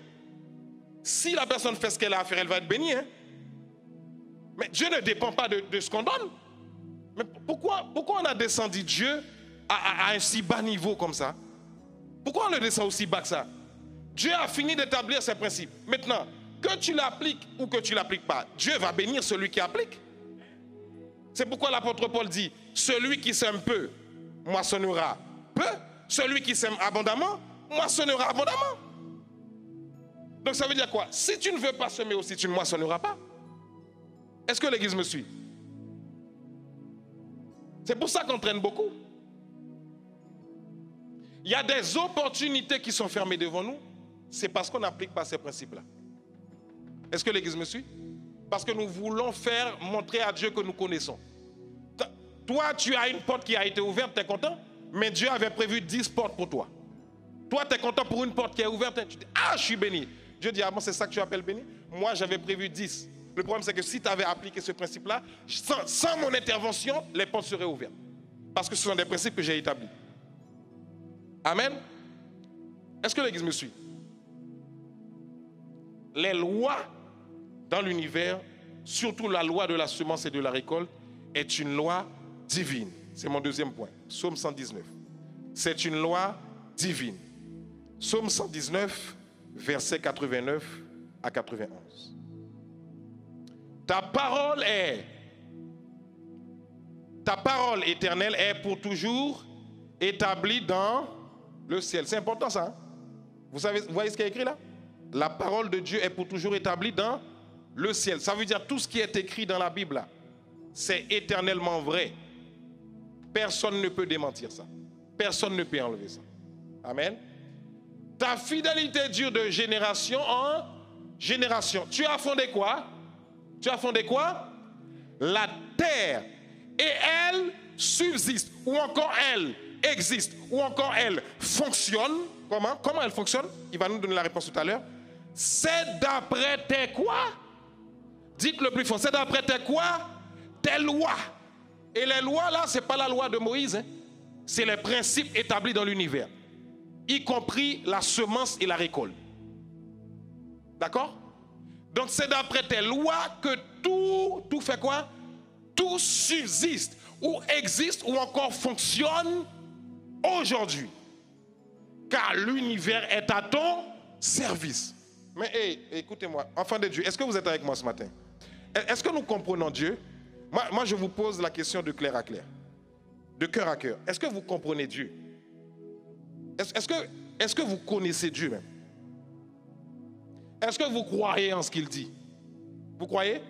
Si la personne fait ce qu'elle a à faire, elle va être bénie. Hein? Mais Dieu ne dépend pas de ce qu'on donne. Mais pourquoi on a descendu Dieu à un si bas niveau comme ça? Pourquoi on le descend aussi bas que ça? Dieu a fini d'établir ses principes. Maintenant, que tu l'appliques ou que tu ne l'appliques pas, Dieu va bénir celui qui applique. C'est pourquoi l'apôtre Paul dit, Celui qui sème peu, moissonnera peu. Celui qui sème abondamment, moissonnera abondamment. Donc ça veut dire quoi? Si tu ne veux pas semer aussi, tu ne moissonneras pas. Est-ce que l'église me suit? C'est pour ça qu'on traîne beaucoup. Il y a des opportunités qui sont fermées devant nous. C'est parce qu'on n'applique pas ces principes-là. Est-ce que l'église me suit? Parce que nous voulons faire montrer à Dieu que nous connaissons. Toi, tu as une porte qui a été ouverte, tu es content? Mais Dieu avait prévu 10 portes pour toi. Toi, tu es content pour une porte qui est ouverte. Tu dis, ah, je suis béni. Dieu dit, ah bon, c'est ça que tu appelles béni? Moi, j'avais prévu 10. Le problème, c'est que si tu avais appliqué ce principe-là, sans mon intervention, les portes seraient ouvertes. Parce que ce sont des principes que j'ai établis. Amen. Est-ce que l'église me suit? Les lois dans l'univers, surtout la loi de la semence et de la récolte, est une loi divine. C'est mon deuxième point. Psaume 119. C'est une loi divine. Psaume 119, versets 89 à 91. Ta parole éternelle est pour toujours établie dans le ciel. C'est important ça. Hein? Vous voyez ce qui est écrit là? La parole de Dieu est pour toujours établie dans le ciel. Ça veut dire tout ce qui est écrit dans la Bible là, c'est éternellement vrai. Personne ne peut démentir ça. Personne ne peut enlever ça. Amen. Ta fidélité dure de génération en génération. Tu as fondé quoi? Tu as fondé quoi? La terre. Et elle subsiste. Ou encore elle existe. Ou encore elle fonctionne. Comment? Comment elle fonctionne? Il va nous donner la réponse tout à l'heure. C'est d'après tes quoi? Dites le plus fort. C'est d'après tes quoi? Tes lois. Et les lois là, ce n'est pas la loi de Moïse. Hein. C'est les principes établis dans l'univers. Y compris la semence et la récolte. D'accord? Donc c'est d'après tes lois que tout fait quoi? Tout subsiste, ou existe, ou encore fonctionne aujourd'hui. Car l'univers est à ton service. Mais hey, écoutez-moi, enfants de Dieu, est-ce que vous êtes avec moi ce matin? Est-ce que nous comprenons Dieu? Moi, je vous pose la question de clair à clair, de cœur à cœur. Est-ce que vous comprenez Dieu? Est-ce que vous connaissez Dieu même? Est-ce que vous croyez en ce qu'il dit? Vous croyez?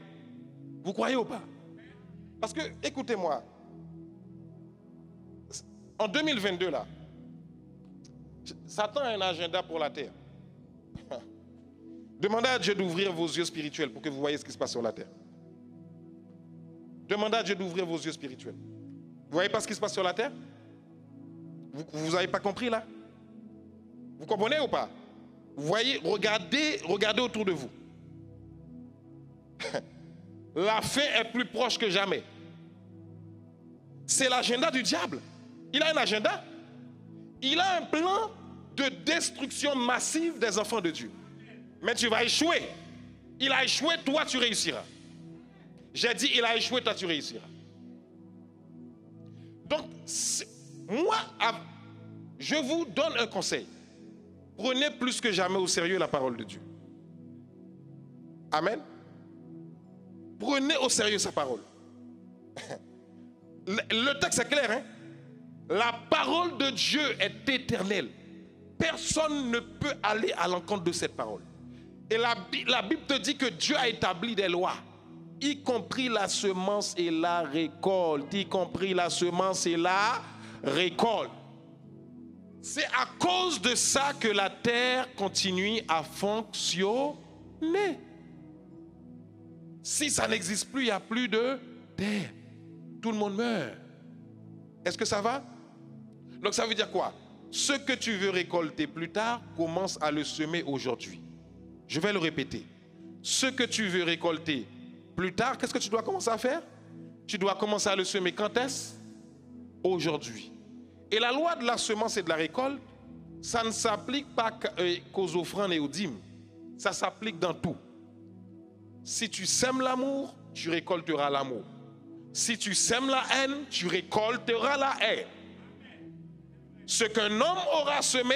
Vous croyez ou pas? Parce que, écoutez-moi, en 2022 là, Satan a un agenda pour la terre. Demandez à Dieu d'ouvrir vos yeux spirituels pour que vous voyez ce qui se passe sur la terre. Demandez à Dieu d'ouvrir vos yeux spirituels. Vous voyez pas ce qui se passe sur la terre? Vous n'avez pas compris là? Vous comprenez ou pas? Vous voyez, regardez autour de vous. La fin est plus proche que jamais. C'est l'agenda du diable. Il a un agenda. Il a un plan de destruction massive des enfants de Dieu. Mais tu vas échouer. Il a échoué, toi tu réussiras. J'ai dit, il a échoué, toi tu réussiras. Donc, moi, je vous donne un conseil. Prenez plus que jamais au sérieux la parole de Dieu. Amen. Prenez au sérieux sa parole. Le texte est clair, hein? La parole de Dieu est éternelle. Personne ne peut aller à l'encontre de cette parole. Et la Bible te dit que Dieu a établi des lois, y compris la semence et la récolte. Y compris la semence et la récolte. C'est à cause de ça que la terre continue à fonctionner. Si ça n'existe plus, il n'y a plus de terre. Tout le monde meurt. Est-ce que ça va? Donc ça veut dire quoi? Ce que tu veux récolter plus tard, commence à le semer aujourd'hui. Je vais le répéter. Ce que tu veux récolter plus tard, qu'est-ce que tu dois commencer à faire? Tu dois commencer à le semer quand est-ce? Aujourd'hui. Et la loi de la semence et de la récolte, ça ne s'applique pas qu'aux offrandes et aux dîmes. Ça s'applique dans tout. Si tu sèmes l'amour, tu récolteras l'amour. Si tu sèmes la haine, tu récolteras la haine. Ce qu'un homme aura semé,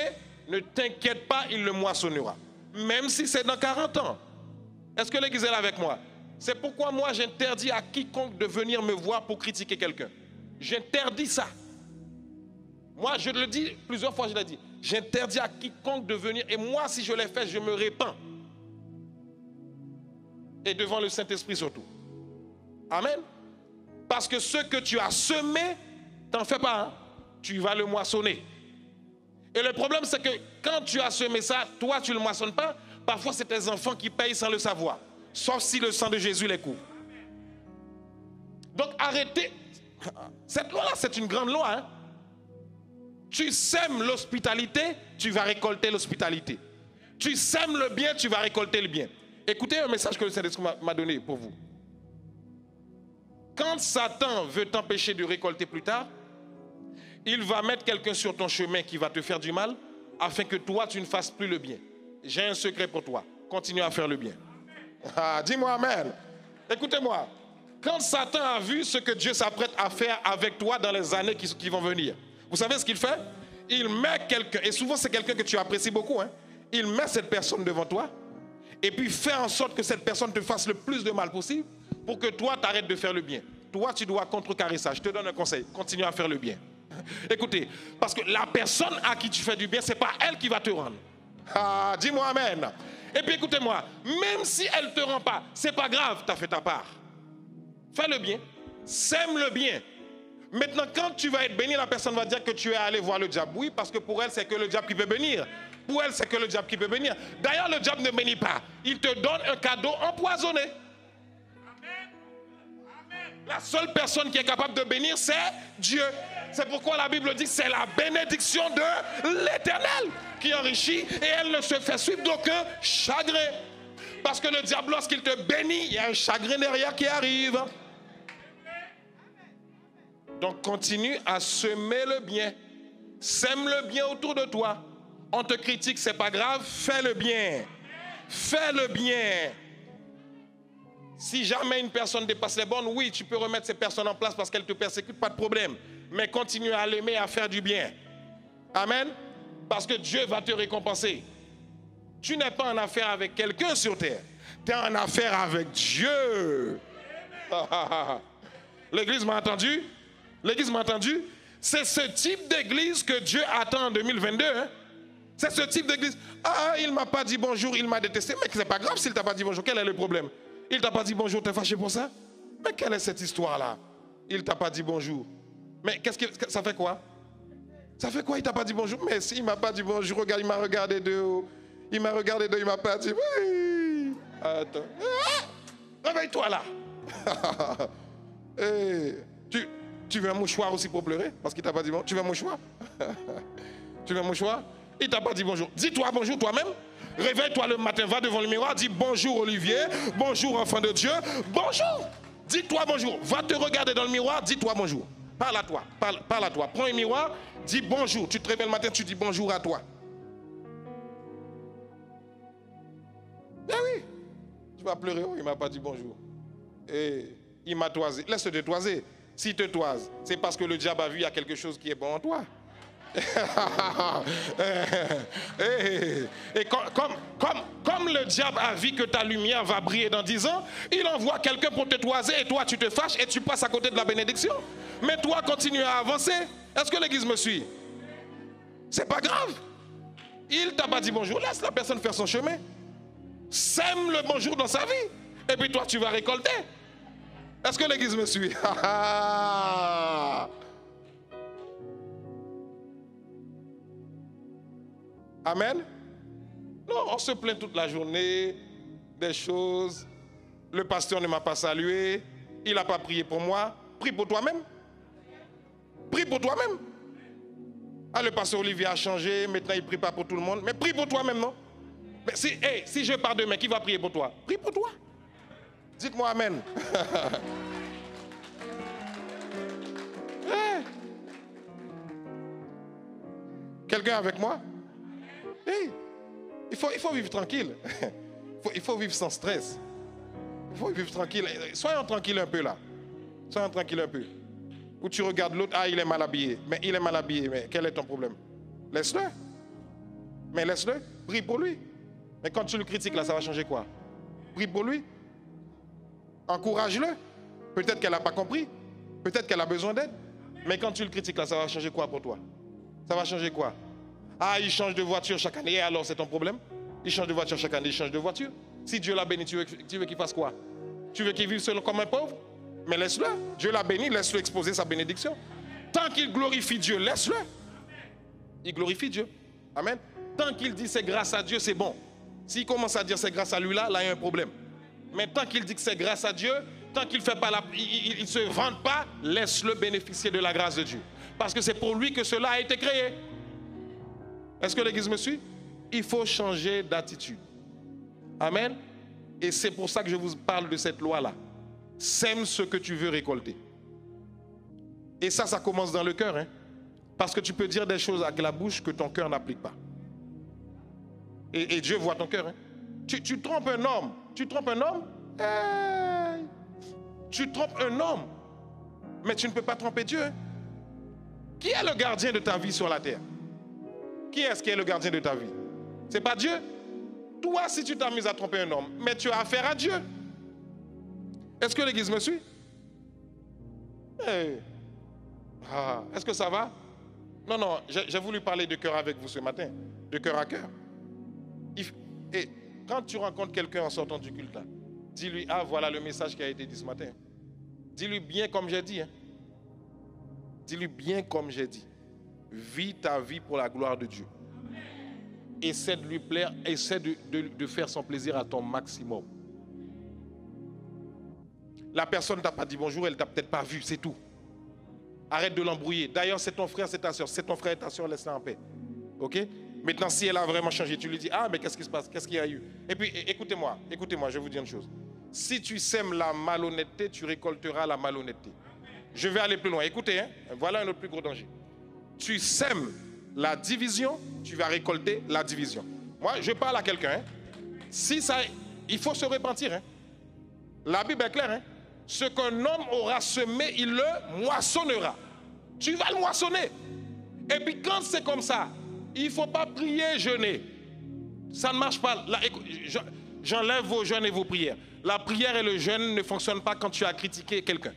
ne t'inquiète pas, il le moissonnera. Même si c'est dans 40 ans. Est-ce que l'église est là avec moi? C'est pourquoi moi j'interdis à quiconque de venir me voir pour critiquer quelqu'un. J'interdis ça. Moi, je le dis plusieurs fois, je l'ai dit. J'interdis à quiconque de venir. Et moi, si je l'ai fait, je me répands. Et devant le Saint-Esprit surtout. Amen. Parce que ce que tu as semé, t'en fais pas, hein? Tu vas le moissonner. Et le problème, c'est que quand tu as semé ça, toi, tu ne le moissonnes pas. Parfois, c'est tes enfants qui payent sans le savoir. Sauf si le sang de Jésus les couvre. Donc, arrêtez. Cette loi-là, c'est une grande loi. Hein? Tu sèmes l'hospitalité, tu vas récolter l'hospitalité. Tu sèmes le bien, tu vas récolter le bien. Écoutez un message que le Saint-Esprit m'a donné pour vous. Quand Satan veut t'empêcher de récolter plus tard, il va mettre quelqu'un sur ton chemin qui va te faire du mal afin que toi, tu ne fasses plus le bien. J'ai un secret pour toi. Continue à faire le bien. Ah, dis-moi amen. Écoutez-moi. Quand Satan a vu ce que Dieu s'apprête à faire avec toi dans les années qui vont venir, vous savez ce qu'il fait? Il met quelqu'un, et souvent c'est quelqu'un que tu apprécies beaucoup, hein? Il met cette personne devant toi et puis fait en sorte que cette personne te fasse le plus de mal possible pour que toi, tu arrêtes de faire le bien. Toi, tu dois contrecarrer ça. Je te donne un conseil. Continue à faire le bien. Écoutez, parce que la personne à qui tu fais du bien, ce n'est pas elle qui va te rendre. Ah, dis-moi amen. Et puis écoutez-moi, même si elle ne te rend pas, ce n'est pas grave, tu as fait ta part. Fais le bien, sème le bien. Maintenant, quand tu vas être béni, la personne va dire que tu es allé voir le diable. Oui, parce que pour elle, c'est que le diable qui peut bénir. Pour elle, c'est que le diable qui peut bénir. D'ailleurs, le diable ne bénit pas. Il te donne un cadeau empoisonné. La seule personne qui est capable de bénir, c'est Dieu. C'est pourquoi la Bible dit que c'est la bénédiction de l'Éternel qui enrichit et elle ne se fait suivre d'aucun chagrin. Parce que le diable, lorsqu'il te bénit, il y a un chagrin derrière qui arrive. Donc continue à semer le bien. Sème le bien autour de toi. On te critique, c'est pas grave, fais le bien. Fais le bien. Si jamais une personne dépasse les bornes, oui, tu peux remettre ces personnes en place parce qu'elles te persécutent, pas de problème. Mais continue à l'aimer, à faire du bien. Amen. Parce que Dieu va te récompenser. Tu n'es pas en affaire avec quelqu'un sur terre. Tu es en affaire avec Dieu. L'église m'a entendu? L'église m'a entendu? C'est ce type d'église que Dieu attend en 2022. Hein? C'est ce type d'église. Ah, il ne m'a pas dit bonjour, il m'a détesté. Mais ce n'est pas grave s'il ne t'a pas dit bonjour. Quel est le problème? Il ne t'a pas dit bonjour, tu es fâché pour ça? Mais quelle est cette histoire-là? Il ne t'a pas dit bonjour. Mais ça fait quoi? Ça fait quoi, il ne t'a pas dit bonjour? Mais s'il ne m'a pas dit bonjour, regarde, il m'a regardé de haut. Il m'a regardé de haut, il ne m'a pas dit. Oui. Attends. Ah, réveille-toi là. Hey, tu veux un mouchoir aussi pour pleurer? Parce qu'il ne t'a pas dit bonjour. Tu veux un mouchoir? Tu veux un mouchoir? Il ne t'a pas dit bonjour. Dis-toi bonjour toi-même. Réveille-toi le matin, va devant le miroir, dis bonjour Olivier, bonjour enfant de Dieu, bonjour. Dis-toi bonjour. Va te regarder dans le miroir, dis-toi bonjour. Parle à toi, parle à toi. Prends un miroir, dis bonjour. Tu te réveilles le matin, tu dis bonjour à toi. Eh oui, tu vas pleurer, oh, il ne m'a pas dit bonjour. Et il m'a toisé. Laisse-le te toiser. S'il te toise, c'est parce que le diable a vu qu'il y a quelque chose qui est bon en toi. Et comme le diable a vu que ta lumière va briller dans 10 ans, il envoie quelqu'un pour te toiser et toi tu te fâches et tu passes à côté de la bénédiction. Mais toi continue à avancer. Est-ce que l'église me suit? C'est pas grave. Il t'a pas dit bonjour, laisse la personne faire son chemin. Sème le bonjour dans sa vie et puis toi tu vas récolter. Est-ce que l'église me suit? Amen. Non, on se plaint toute la journée des choses. Le pasteur ne m'a pas salué. Il n'a pas prié pour moi. Prie pour toi-même. Prie pour toi-même. Ah, le pasteur Olivier a changé. Maintenant, il ne prie pas pour tout le monde. Mais prie pour toi-même, non? Mais si je pars demain, qui va prier pour toi? Prie pour toi. Dites-moi amen. Hey. Quelqu'un avec moi? Hey, il faut vivre tranquille. Il faut vivre sans stress. Il faut vivre tranquille. Soyons tranquilles un peu là. Soyons tranquilles un peu. Où tu regardes l'autre, ah, il est mal habillé. Mais il est mal habillé, mais quel est ton problème? Laisse-le. Mais laisse-le. Prie pour lui. Mais quand tu le critiques là, ça va changer quoi? Prie pour lui. Encourage-le. Peut-être qu'elle n'a pas compris. Peut-être qu'elle a besoin d'aide. Mais quand tu le critiques là, ça va changer quoi pour toi? Ça va changer quoi? Ah, il change de voiture chaque année, et alors c'est ton problème? Il change de voiture chaque année, il change de voiture. Si Dieu l'a béni, tu veux qu'il fasse quoi? Tu veux qu'il vive seul comme un pauvre? Mais laisse-le. Dieu l'a béni, laisse-le exposer sa bénédiction. Tant qu'il glorifie Dieu, laisse-le. Il glorifie Dieu. Amen. Tant qu'il dit c'est grâce à Dieu, c'est bon. S'il commence à dire c'est grâce à lui là, il y a un problème. Mais tant qu'il dit que c'est grâce à Dieu, tant qu'il fait pas il ne se vante pas, laisse-le bénéficier de la grâce de Dieu. Parce que c'est pour lui que cela a été créé. Est-ce que l'Église me suit? Il faut changer d'attitude. Amen. Et c'est pour ça que je vous parle de cette loi-là. Sème ce que tu veux récolter. Et ça commence dans le cœur. Hein? Parce que tu peux dire des choses avec la bouche que ton cœur n'applique pas. Et Dieu voit ton cœur. Hein? Tu trompes un homme. Tu trompes un homme. Tu trompes un homme. Mais tu ne peux pas tromper Dieu. Hein? Qui est le gardien de ta vie sur la terre? Qui est-ce qui est le gardien de ta vie? C'est pas Dieu. Toi, si tu t'amuses à tromper un homme, mais tu as affaire à Dieu. Est-ce que l'Église me suit? Est-ce que ça va? Non, j'ai voulu parler de cœur avec vous ce matin. De cœur à cœur. Et quand tu rencontres quelqu'un en sortant du culte, là, dis-lui, voilà le message qui a été dit ce matin. Dis-lui bien comme j'ai dit. Hein. Dis-lui bien comme j'ai dit. Vis ta vie pour la gloire de Dieu. Essaie de lui plaire, essaie de faire son plaisir à ton maximum. La personne ne t'a pas dit bonjour, elle ne t'a peut-être pas vu, c'est tout. Arrête de l'embrouiller. D'ailleurs, c'est ton frère, c'est ta soeur. C'est ton frère et ta soeur, laisse-la en paix. Ok? Maintenant, si elle a vraiment changé, tu lui dis, mais qu'est-ce qui se passe? Qu'est-ce qu'il y a eu? Et puis, écoutez-moi, je vais vous dire une chose. Si tu sèmes la malhonnêteté, tu récolteras la malhonnêteté. Je vais aller plus loin. Écoutez, hein, voilà un autre plus gros danger. Tu sèmes la division, tu vas récolter la division. Moi, je parle à quelqu'un. Hein. Il faut se repentir. Hein. La Bible est claire. Hein. Ce qu'un homme aura semé, il le moissonnera. Tu vas le moissonner. Et puis quand c'est comme ça, il ne faut pas prier, jeûner. Ça ne marche pas. Là, j'enlève vos jeûnes et vos prières. La prière et le jeûne ne fonctionnent pas quand tu as critiqué quelqu'un.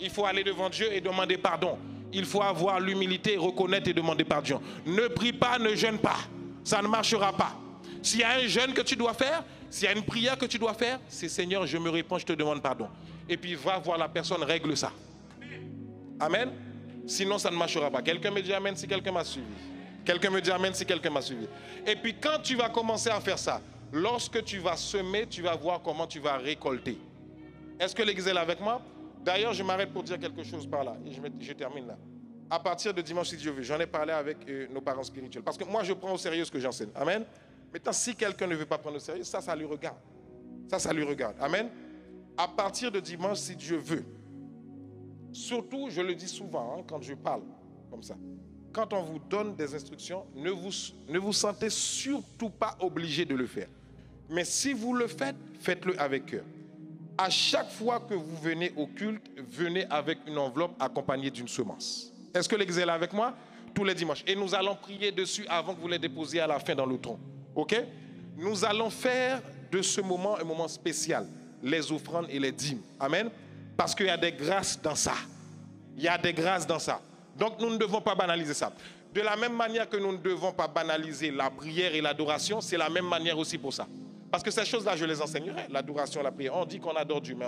Il faut aller devant Dieu et demander pardon. Il faut avoir l'humilité, reconnaître et demander pardon. Ne prie pas, ne jeûne pas. Ça ne marchera pas. S'il y a un jeûne que tu dois faire, s'il y a une prière que tu dois faire, c'est Seigneur, je me réponds, je te demande pardon. Et puis va voir la personne, règle ça. Amen. Sinon, ça ne marchera pas. Quelqu'un me dit amen si quelqu'un m'a suivi. Quelqu'un me dit amen si quelqu'un m'a suivi. Et puis quand tu vas commencer à faire ça, lorsque tu vas semer, tu vas voir comment tu vas récolter. Est-ce que l'Église est là avec moi? D'ailleurs, je m'arrête pour dire quelque chose par là. Et je termine là. À partir de dimanche, si Dieu veut, j'en ai parlé avec nos parents spirituels. Parce que moi, je prends au sérieux ce que j'enseigne. Amen. Maintenant, si quelqu'un ne veut pas prendre au sérieux, ça lui regarde. Ça lui regarde. Amen. À partir de dimanche, si Dieu veut. Surtout, je le dis souvent quand je parle comme ça. Quand on vous donne des instructions, ne vous sentez surtout pas obligé de le faire. Mais si vous le faites, faites-le avec cœur. À chaque fois que vous venez au culte, venez avec une enveloppe accompagnée d'une semence. Est-ce que l'Église est là avec moi? Tous les dimanches. Et nous allons prier dessus avant que vous les déposiez à la fin dans le tronc. Ok? Nous allons faire de ce moment un moment spécial. Les offrandes et les dîmes. Amen? Parce qu'il y a des grâces dans ça. Il y a des grâces dans ça. Donc nous ne devons pas banaliser ça. De la même manière que nous ne devons pas banaliser la prière et l'adoration, c'est la même manière aussi pour ça. Parce que ces choses-là, je les enseignerai. L'adoration, la prière. On dit qu'on adore Dieu. Mais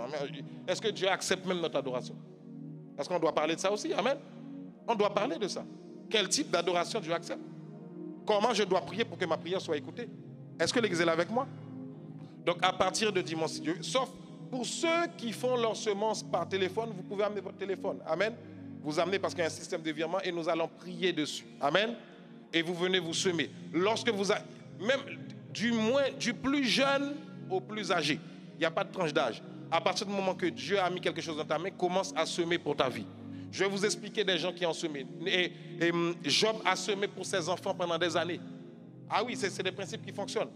est-ce que Dieu accepte même notre adoration? Parce qu'on doit parler de ça aussi. Amen. On doit parler de ça. Quel type d'adoration Dieu accepte? Comment je dois prier pour que ma prière soit écoutée? Est-ce que l'Église est là avec moi? Donc à partir de dimanche, Dieu, sauf pour ceux qui font leur semence par téléphone, vous pouvez amener votre téléphone. Amen. Vous amenez parce qu'il y a un système de virement et nous allons prier dessus. Amen. Et vous venez vous semer. Lorsque vous avez, même du plus jeune au plus âgé, il n'y a pas de tranche d'âge. À partir du moment que Dieu a mis quelque chose dans ta main, commence à semer pour ta vie. Je vais vous expliquer des gens qui ont semé. Et Job a semé pour ses enfants pendant des années. Ah oui, c'est des principes qui fonctionnent.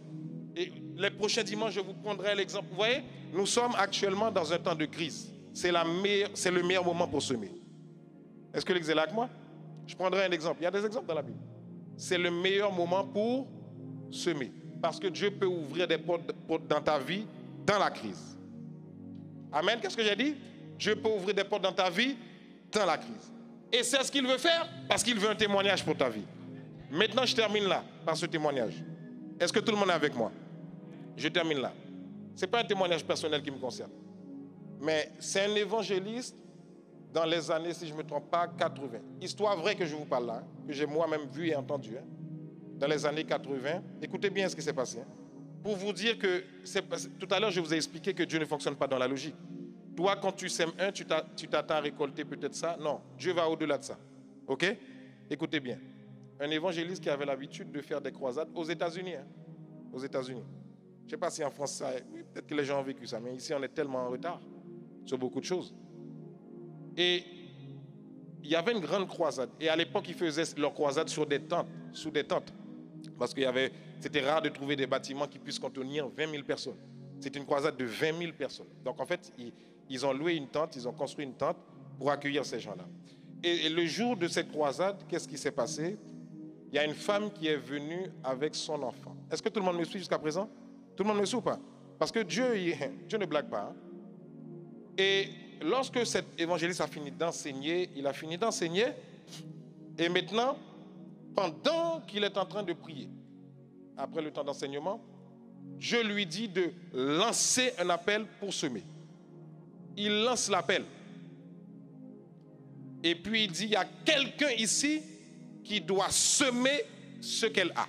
Et les prochains dimanches, je vous prendrai l'exemple. Vous voyez, nous sommes actuellement dans un temps de crise. C'est le meilleur moment pour semer. Est-ce que l'Église est là avec moi? Je prendrai un exemple. Il y a des exemples dans la Bible. C'est le meilleur moment pour semer. Parce que Dieu peut ouvrir des portes dans ta vie dans la crise. Amen. Qu'est-ce que j'ai dit? Dieu peut ouvrir des portes dans ta vie dans la crise. Et c'est ce qu'il veut faire parce qu'il veut un témoignage pour ta vie. Maintenant, je termine là, par ce témoignage. Est-ce que tout le monde est avec moi? Je termine là. Ce n'est pas un témoignage personnel qui me concerne. Mais c'est un évangéliste dans les années, si je ne me trompe pas, 80. Histoire vraie que je vous parle là, que j'ai moi-même vu et entendu. Dans les années 80, écoutez bien ce qui s'est passé. Pour vous dire que, tout à l'heure je vous ai expliqué que Dieu ne fonctionne pas dans la logique. Toi, quand tu sèmes un, tu t'attends à récolter peut-être ça. Non, Dieu va au-delà de ça. Ok? Écoutez bien. Un évangéliste qui avait l'habitude de faire des croisades aux États-Unis. Aux États-Unis. Je ne sais pas si en France, oui, peut-être que les gens ont vécu ça, mais ici on est tellement en retard sur beaucoup de choses. Et il y avait une grande croisade. Et à l'époque, ils faisaient leur croisade sur des tentes, sous des tentes. Parce que c'était rare de trouver des bâtiments qui puissent contenir 20 000 personnes. C'est une croisade de 20 000 personnes. Donc en fait, ils ont loué une tente, ils ont construit une tente pour accueillir ces gens-là. Et le jour de cette croisade, qu'est-ce qui s'est passé? Il y a une femme qui est venue avec son enfant. Est-ce que tout le monde me suit jusqu'à présent? Tout le monde me suit ou pas? Parce que Dieu ne blague pas. Et lorsque cet évangéliste a fini d'enseigner, il a fini d'enseigner. Et maintenant, pendant qu'il est en train de prier, après le temps d'enseignement, Dieu lui dit de lancer un appel pour semer. Il lance l'appel. Et puis il dit, il y a quelqu'un ici qui doit semer ce qu'elle a.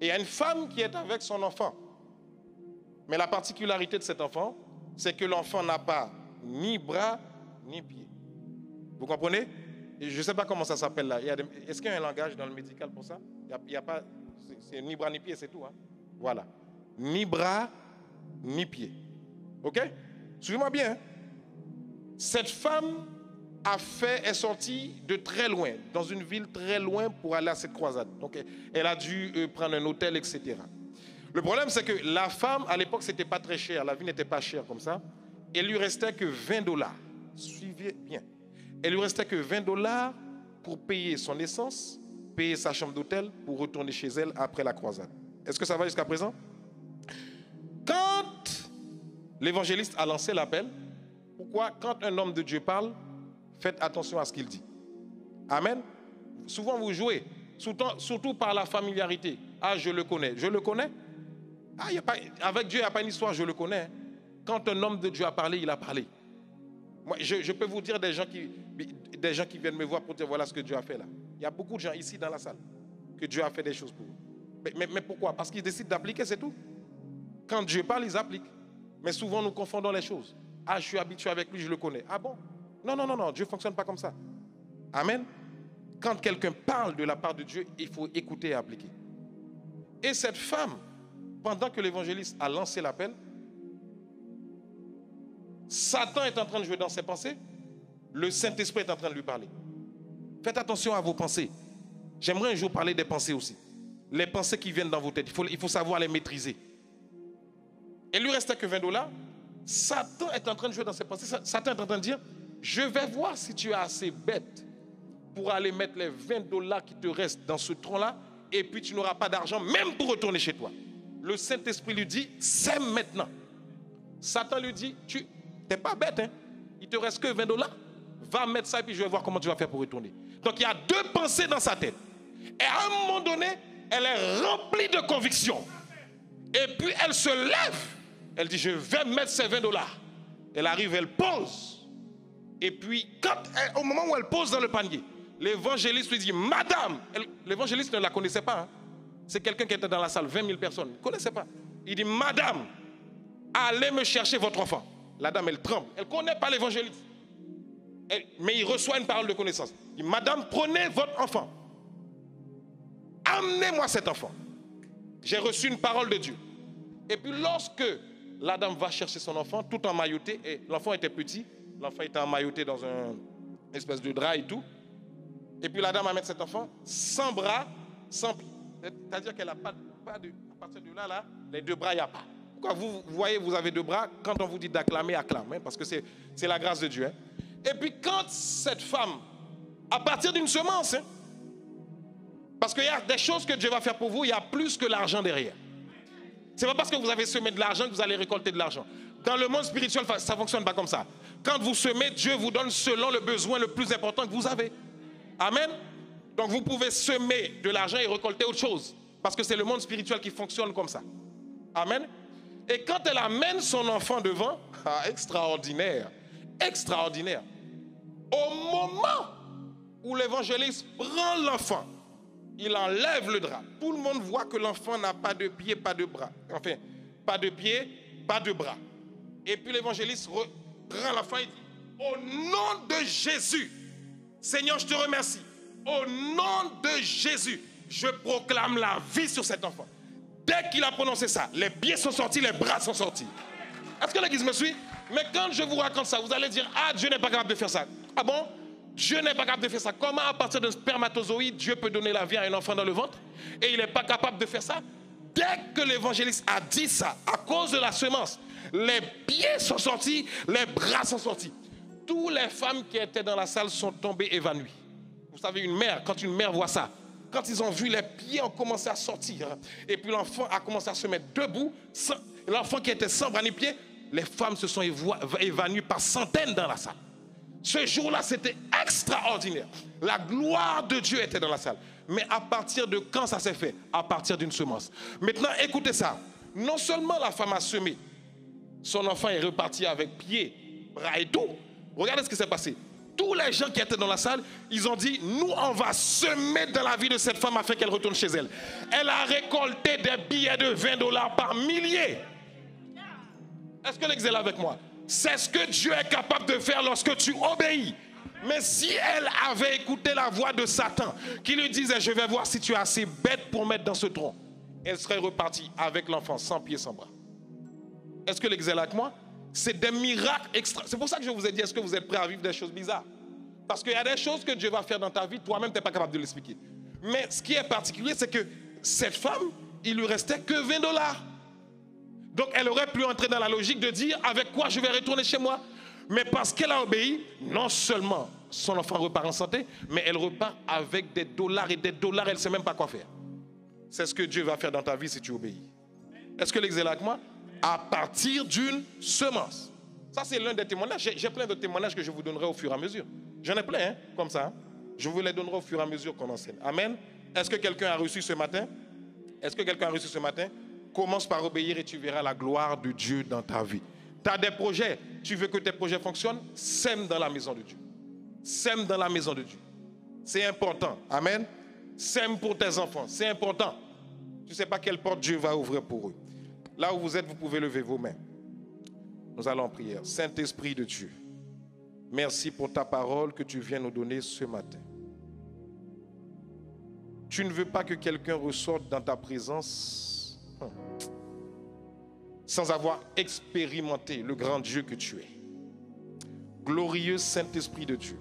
Et il y a une femme qui est avec son enfant. Mais la particularité de cet enfant, c'est que l'enfant n'a pas ni bras, ni pieds. Vous comprenez? Je ne sais pas comment ça s'appelle là. Est-ce qu'il y a un langage dans le médical pour ça? Il y a pas, c'est ni bras, ni pieds, c'est tout. Hein? Voilà. Ni bras, ni pieds. OK? Suivez-moi bien. Hein? Cette femme est sortie de très loin, dans une ville très loin pour aller à cette croisade. Donc, elle a dû prendre un hôtel, etc. Le problème, c'est que la femme, à l'époque, ce n'était pas très cher. La vie n'était pas chère comme ça. Il lui restait que $20. Suivez bien. Il lui restait que $20 pour payer son essence, payer sa chambre d'hôtel pour retourner chez elle après la croisade. Est-ce que ça va jusqu'à présent? Quand l'évangéliste a lancé l'appel, pourquoi quand un homme de Dieu parle, faites attention à ce qu'il dit. Amen. Souvent vous jouez, surtout par la familiarité. Ah, je le connais. Je le connais? Ah, avec Dieu, il n'y a pas une histoire, je le connais. Quand un homme de Dieu a parlé, il a parlé. Moi, je peux vous dire des gens qui viennent me voir pour dire voilà ce que Dieu a fait là. Il y a beaucoup de gens ici dans la salle que Dieu a fait des choses pour eux. Mais pourquoi? Parce qu'ils décident d'appliquer, c'est tout. Quand Dieu parle, ils appliquent. Mais souvent, nous confondons les choses. Ah, je suis habitué avec lui, je le connais. Ah bon? Non, Dieu ne fonctionne pas comme ça. Amen. Quand quelqu'un parle de la part de Dieu, il faut écouter et appliquer. Et cette femme, pendant que l'évangéliste a lancé l'appel, Satan est en train de jouer dans ses pensées, le Saint-Esprit est en train de lui parler. Faites attention à vos pensées. J'aimerais un jour parler des pensées aussi. Les pensées qui viennent dans vos têtes, il faut savoir les maîtriser. Et il lui restait que $20. Satan est en train de jouer dans ses pensées. Satan est en train de dire, je vais voir si tu es assez bête pour aller mettre les $20 qui te restent dans ce tronc-là, et puis tu n'auras pas d'argent même pour retourner chez toi. Le Saint-Esprit lui dit, sème maintenant. Satan lui dit, tu n'es pas bête, hein? Il te reste que $20. Va mettre ça et puis je vais voir comment tu vas faire pour retourner. Donc il y a deux pensées dans sa tête. Et à un moment donné, elle est remplie de conviction. Et puis elle se lève. Elle dit, je vais mettre ces $20. Elle arrive, elle pose. Et puis, au moment où elle pose dans le panier, l'évangéliste lui dit, madame, l'évangéliste ne la connaissait pas. Hein. C'est quelqu'un qui était dans la salle, 20 000 personnes. Il ne connaissait pas. Il dit, madame, allez me chercher votre enfant. La dame, elle tremble. Elle ne connaît pas l'évangéliste. Mais il reçoit une parole de connaissance. Il dit, madame, prenez votre enfant. Amenez-moi cet enfant. J'ai reçu une parole de Dieu. Et puis lorsque la dame va chercher son enfant, tout emmailloté, et l'enfant était petit, l'enfant était emmailloté dans une espèce de drap et tout. Et puis la dame amène cet enfant sans bras, sans pied. C'est-à-dire qu'elle n'a pas de... À partir de là, les deux bras, il n'y a pas. Pourquoi vous voyez, vous avez deux bras, quand on vous dit d'acclamer, acclame. Hein, parce que c'est la grâce de Dieu. Hein. Et puis quand cette femme, à partir d'une semence, hein, parce qu'il y a des choses que Dieu va faire pour vous, il y a plus que l'argent derrière. Ce n'est pas parce que vous avez semé de l'argent que vous allez récolter de l'argent. Dans le monde spirituel, ça ne fonctionne pas comme ça. Quand vous semez, Dieu vous donne selon le besoin le plus important que vous avez. Amen. Donc vous pouvez semer de l'argent et récolter autre chose. Parce que c'est le monde spirituel qui fonctionne comme ça. Amen. Et quand elle amène son enfant devant, extraordinaire, extraordinaire. Au moment où l'évangéliste prend l'enfant, il enlève le drap. Tout le monde voit que l'enfant n'a pas de pied, pas de bras. Enfin, pas de pied, pas de bras. Et puis l'évangéliste prend l'enfant et dit, au nom de Jésus, Seigneur, je te remercie. Au nom de Jésus, je proclame la vie sur cet enfant. Dès qu'il a prononcé ça, les pieds sont sortis, les bras sont sortis. Est-ce que l'église me suit? Mais quand je vous raconte ça, vous allez dire, ah, Dieu n'est pas capable de faire ça. Ah bon? Dieu n'est pas capable de faire ça. Comment à partir d'un spermatozoïde, Dieu peut donner la vie à un enfant dans le ventre? Et il n'est pas capable de faire ça? Dès que l'évangéliste a dit ça, à cause de la semence, les pieds sont sortis, les bras sont sortis. Toutes les femmes qui étaient dans la salle sont tombées évanouies. Vous savez, une mère, quand une mère voit ça, quand ils ont vu les pieds ont commencé à sortir, et puis l'enfant a commencé à se mettre debout, l'enfant qui était sans bras ni pieds, les femmes se sont évanouies par centaines dans la salle. Ce jour-là, c'était extraordinaire. La gloire de Dieu était dans la salle. Mais à partir de quand ça s'est fait? À partir d'une semence. Maintenant, écoutez ça. Non seulement la femme a semé, son enfant est reparti avec pieds, bras et tout. Regardez ce qui s'est passé. Tous les gens qui étaient dans la salle, ils ont dit, nous, on va semer dans la vie de cette femme afin qu'elle retourne chez elle. Elle a récolté des billets de $20 par milliers. Est-ce que l'église est là avec moi? C'est ce que Dieu est capable de faire lorsque tu obéis. Mais si elle avait écouté la voix de Satan, qui lui disait, je vais voir si tu es assez bête pour mettre dans ce tronc, elle serait repartie avec l'enfant, sans pied, sans bras. Est-ce que l'église est là avec moi? C'est des miracles extra. C'est pour ça que je vous ai dit, est-ce que vous êtes prêts à vivre des choses bizarres? Parce qu'il y a des choses que Dieu va faire dans ta vie, toi-même, tu n'es pas capable de l'expliquer. Mais ce qui est particulier, c'est que cette femme, il lui restait que $20. Donc elle aurait pu entrer dans la logique de dire, avec quoi je vais retourner chez moi? Mais parce qu'elle a obéi, non seulement son enfant repart en santé, mais elle repart avec des dollars et des dollars, elle ne sait même pas quoi faire. C'est ce que Dieu va faire dans ta vie si tu obéis. Est-ce que l'église est là avec moi? À partir d'une semence. Ça, c'est l'un des témoignages. J'ai plein de témoignages que je vous donnerai au fur et à mesure. J'en ai plein, hein, comme ça. Je vous les donnerai au fur et à mesure qu'on enseigne. Amen. Est-ce que quelqu'un a reçu ce matin? Est-ce que quelqu'un a reçu ce matin? Commence par obéir et tu verras la gloire de Dieu dans ta vie. Tu as des projets, tu veux que tes projets fonctionnent? Sème dans la maison de Dieu. Sème dans la maison de Dieu. C'est important. Amen. Sème pour tes enfants. C'est important. Tu ne sais pas quelle porte Dieu va ouvrir pour eux. Là où vous êtes, vous pouvez lever vos mains. Nous allons en prière. Saint-Esprit de Dieu, merci pour ta parole que tu viens nous donner ce matin. Tu ne veux pas que quelqu'un ressorte dans ta présence sans avoir expérimenté le grand Dieu que tu es. Glorieux Saint-Esprit de Dieu,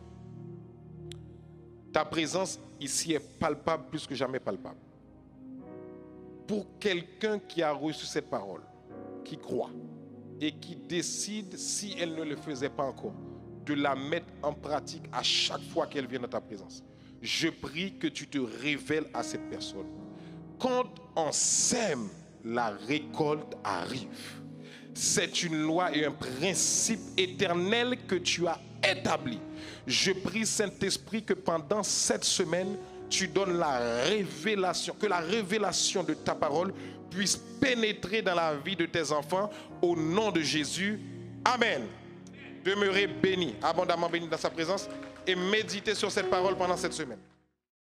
ta présence ici est palpable plus que jamais palpable. Pour quelqu'un qui a reçu cette parole, qui croit et qui décide, si elle ne le faisait pas encore, de la mettre en pratique à chaque fois qu'elle vient dans ta présence, je prie que tu te révèles à cette personne. Quand on sème, la récolte arrive. C'est une loi et un principe éternel que tu as établi. Je prie, Saint-Esprit, que pendant cette semaine, tu donnes la révélation, que la révélation de ta parole puisse pénétrer dans la vie de tes enfants au nom de Jésus. Amen. Demeurez bénis, abondamment bénis dans sa présence et méditez sur cette parole pendant cette semaine.